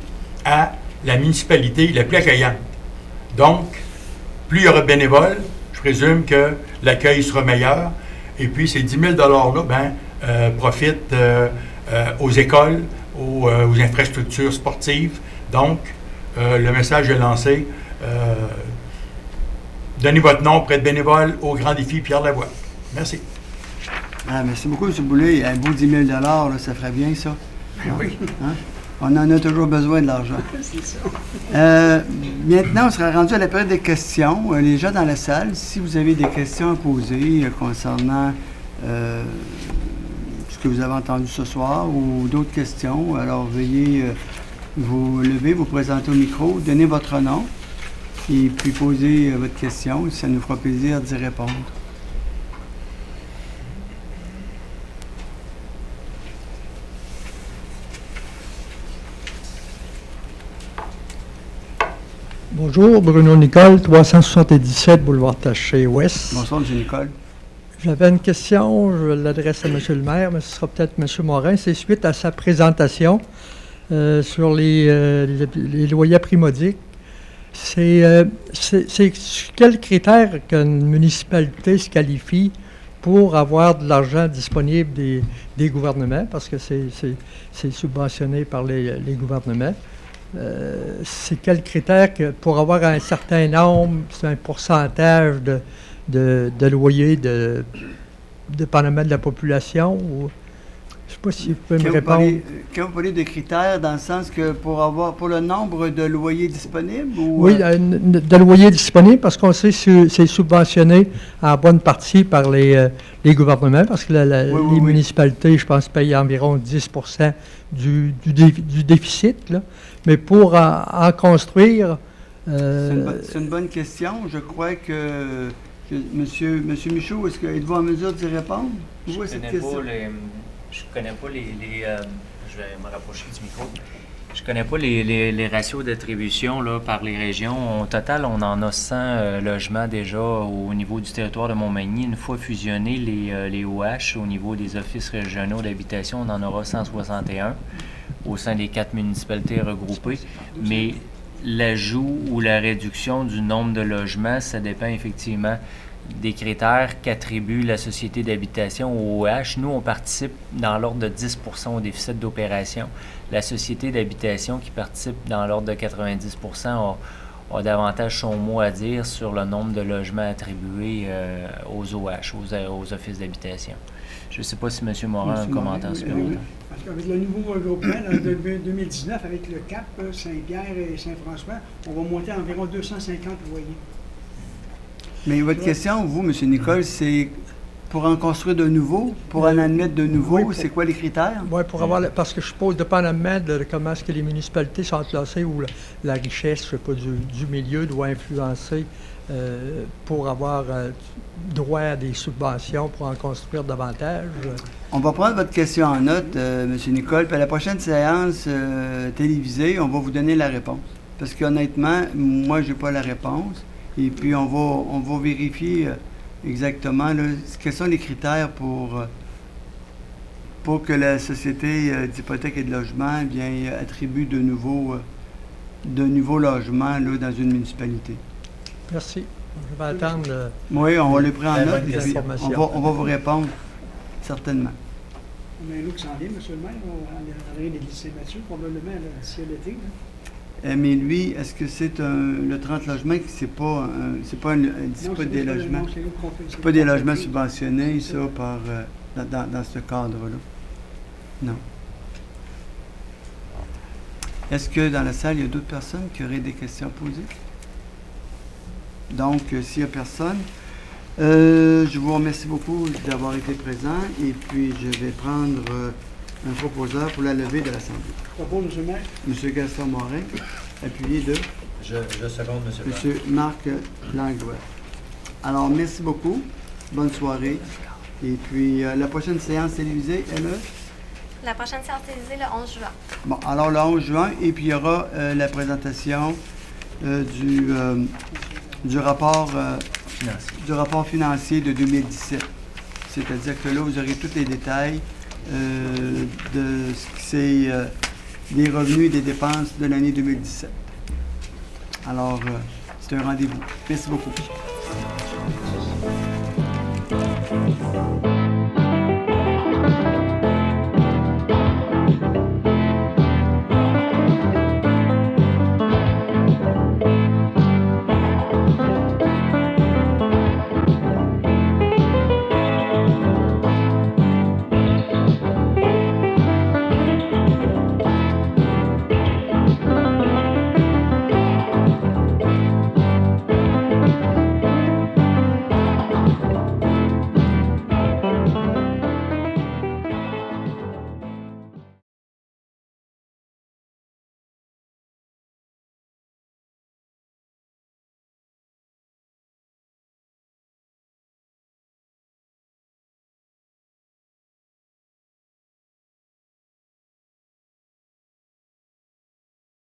à la municipalité la plus accueillante. Donc, plus il y aura de bénévoles, je présume que l'accueil sera meilleur. Et puis, ces 10 000 $-là profitent aux écoles, aux infrastructures sportives. Donc, le message est lancé. Donnez votre nom auprès de bénévoles au Grand Défi Pierre Lavoie. Merci. Ah, merci beaucoup, M. Boulay. Un beau 10 000 là, ça ferait bien, ça. Oui. Hein? On en a toujours besoin de l'argent. C'est ça. Maintenant, on sera rendu à la période des questions. Les gens dans la salle, si vous avez des questions à poser concernant ce que vous avez entendu ce soir ou d'autres questions, alors veuillez vous lever, vous présenter au micro, donner votre nom et puis poser votre question. Ça nous fera plaisir d'y répondre. Bonjour, Bruno Nicole, 377 boulevard Taché-Ouest. Bonsoir, M. Nicole. J'avais une question, je l'adresse à M. le maire, mais ce sera peut-être M. Morin. C'est suite à sa présentation sur les loyers primodiques. C'est quels critères qu'une municipalité se qualifie pour avoir de l'argent disponible des gouvernements, parce que c'est subventionné par les gouvernements. C'est quel critère que pour avoir un certain nombre, c'est un pourcentage de loyer dépendamment de la population? Ou, je ne sais pas si vous pouvez me répondre. Quand vous parlez de critères, dans le sens que pour le nombre de loyers disponibles? Ou, oui, de loyers disponibles, parce qu'on sait que c'est subventionné en bonne partie par les gouvernements, parce que les municipalités, je pense, payent environ 10 % du déficit, là. Mais pour en construire... c'est une bonne question. Je crois que Monsieur Michaud, êtes-vous en mesure d'y répondre? Je connais pas je vais me rapprocher du micro. Je connais pas les ratios d'attribution là, par les régions. Au total, on en a 100 logements déjà au niveau du territoire de Montmagny. Une fois fusionnés les OH au niveau des offices régionaux d'habitation, on en aura 161 au sein des 4 municipalités regroupées. Mais l'ajout ou la réduction du nombre de logements, ça dépend effectivement des critères qu'attribue la société d'habitation au OH. Nous, on participe dans l'ordre de 10 % au déficit d'opération. La société d'habitation qui participe dans l'ordre de 90 % a davantage son mot à dire sur le nombre de logements attribués aux OH, aux offices d'habitation. Je ne sais pas si M. Morin a un commentaire supplémentaire. Oui. Parce qu'avec le nouveau regroupement, en 2019, avec le CAP, Saint-Pierre et Saint-François, on va monter à environ 250 loyers. Mais votre question, vous, M. Nicole, c'est pour en construire de nouveaux, pour en admettre de nouveaux, c'est quoi les critères? Oui, parce que je suppose, dépendamment de comment est-ce que les municipalités sont classées ou la richesse, je sais pas, du milieu doit influencer pour avoir droit à des subventions pour en construire davantage. On va prendre votre question en note, M. Nicole, puis à la prochaine séance télévisée, on va vous donner la réponse. Parce qu'honnêtement, moi, je n'ai pas la réponse. Et puis, on va vérifier exactement là, quels sont les critères pour que la société d'hypothèque et de logement attribue de nouveaux logements là, dans une municipalité. Merci. Je vais attendre. Oui, on va les prendre en note et puis information. on va vous répondre, certainement. On a un autre qui s'en vient, M. le maire, on a des lycées Mathieu, probablement, d'ici à l'été. Mais lui, est-ce que c'est le 30 logements qui c'est pas des logements? C'est pas des logements subventionnés, ça, par dans ce cadre-là. Non. Est-ce que dans la salle, il y a d'autres personnes qui auraient des questions à poser? Donc, s'il n'y a personne, je vous remercie beaucoup d'avoir été présent et puis je vais prendre un proposeur pour la levée de l'Assemblée. Propos, M. le maire. M. Gaston Morin, appuyé de Je seconde, M. le maire. M. Marc Langlois. Alors, merci beaucoup. Bonne soirée. Et puis, la prochaine séance télévisée est le? La prochaine séance télévisée, le 11 juin. Bon, alors le 11 juin, et puis il y aura la présentation du rapport financier de 2017. C'est-à-dire que là, vous aurez tous les détails de ce qui s'est des revenus et des dépenses de l'année 2017. Alors, c'est un rendez-vous. Merci beaucoup.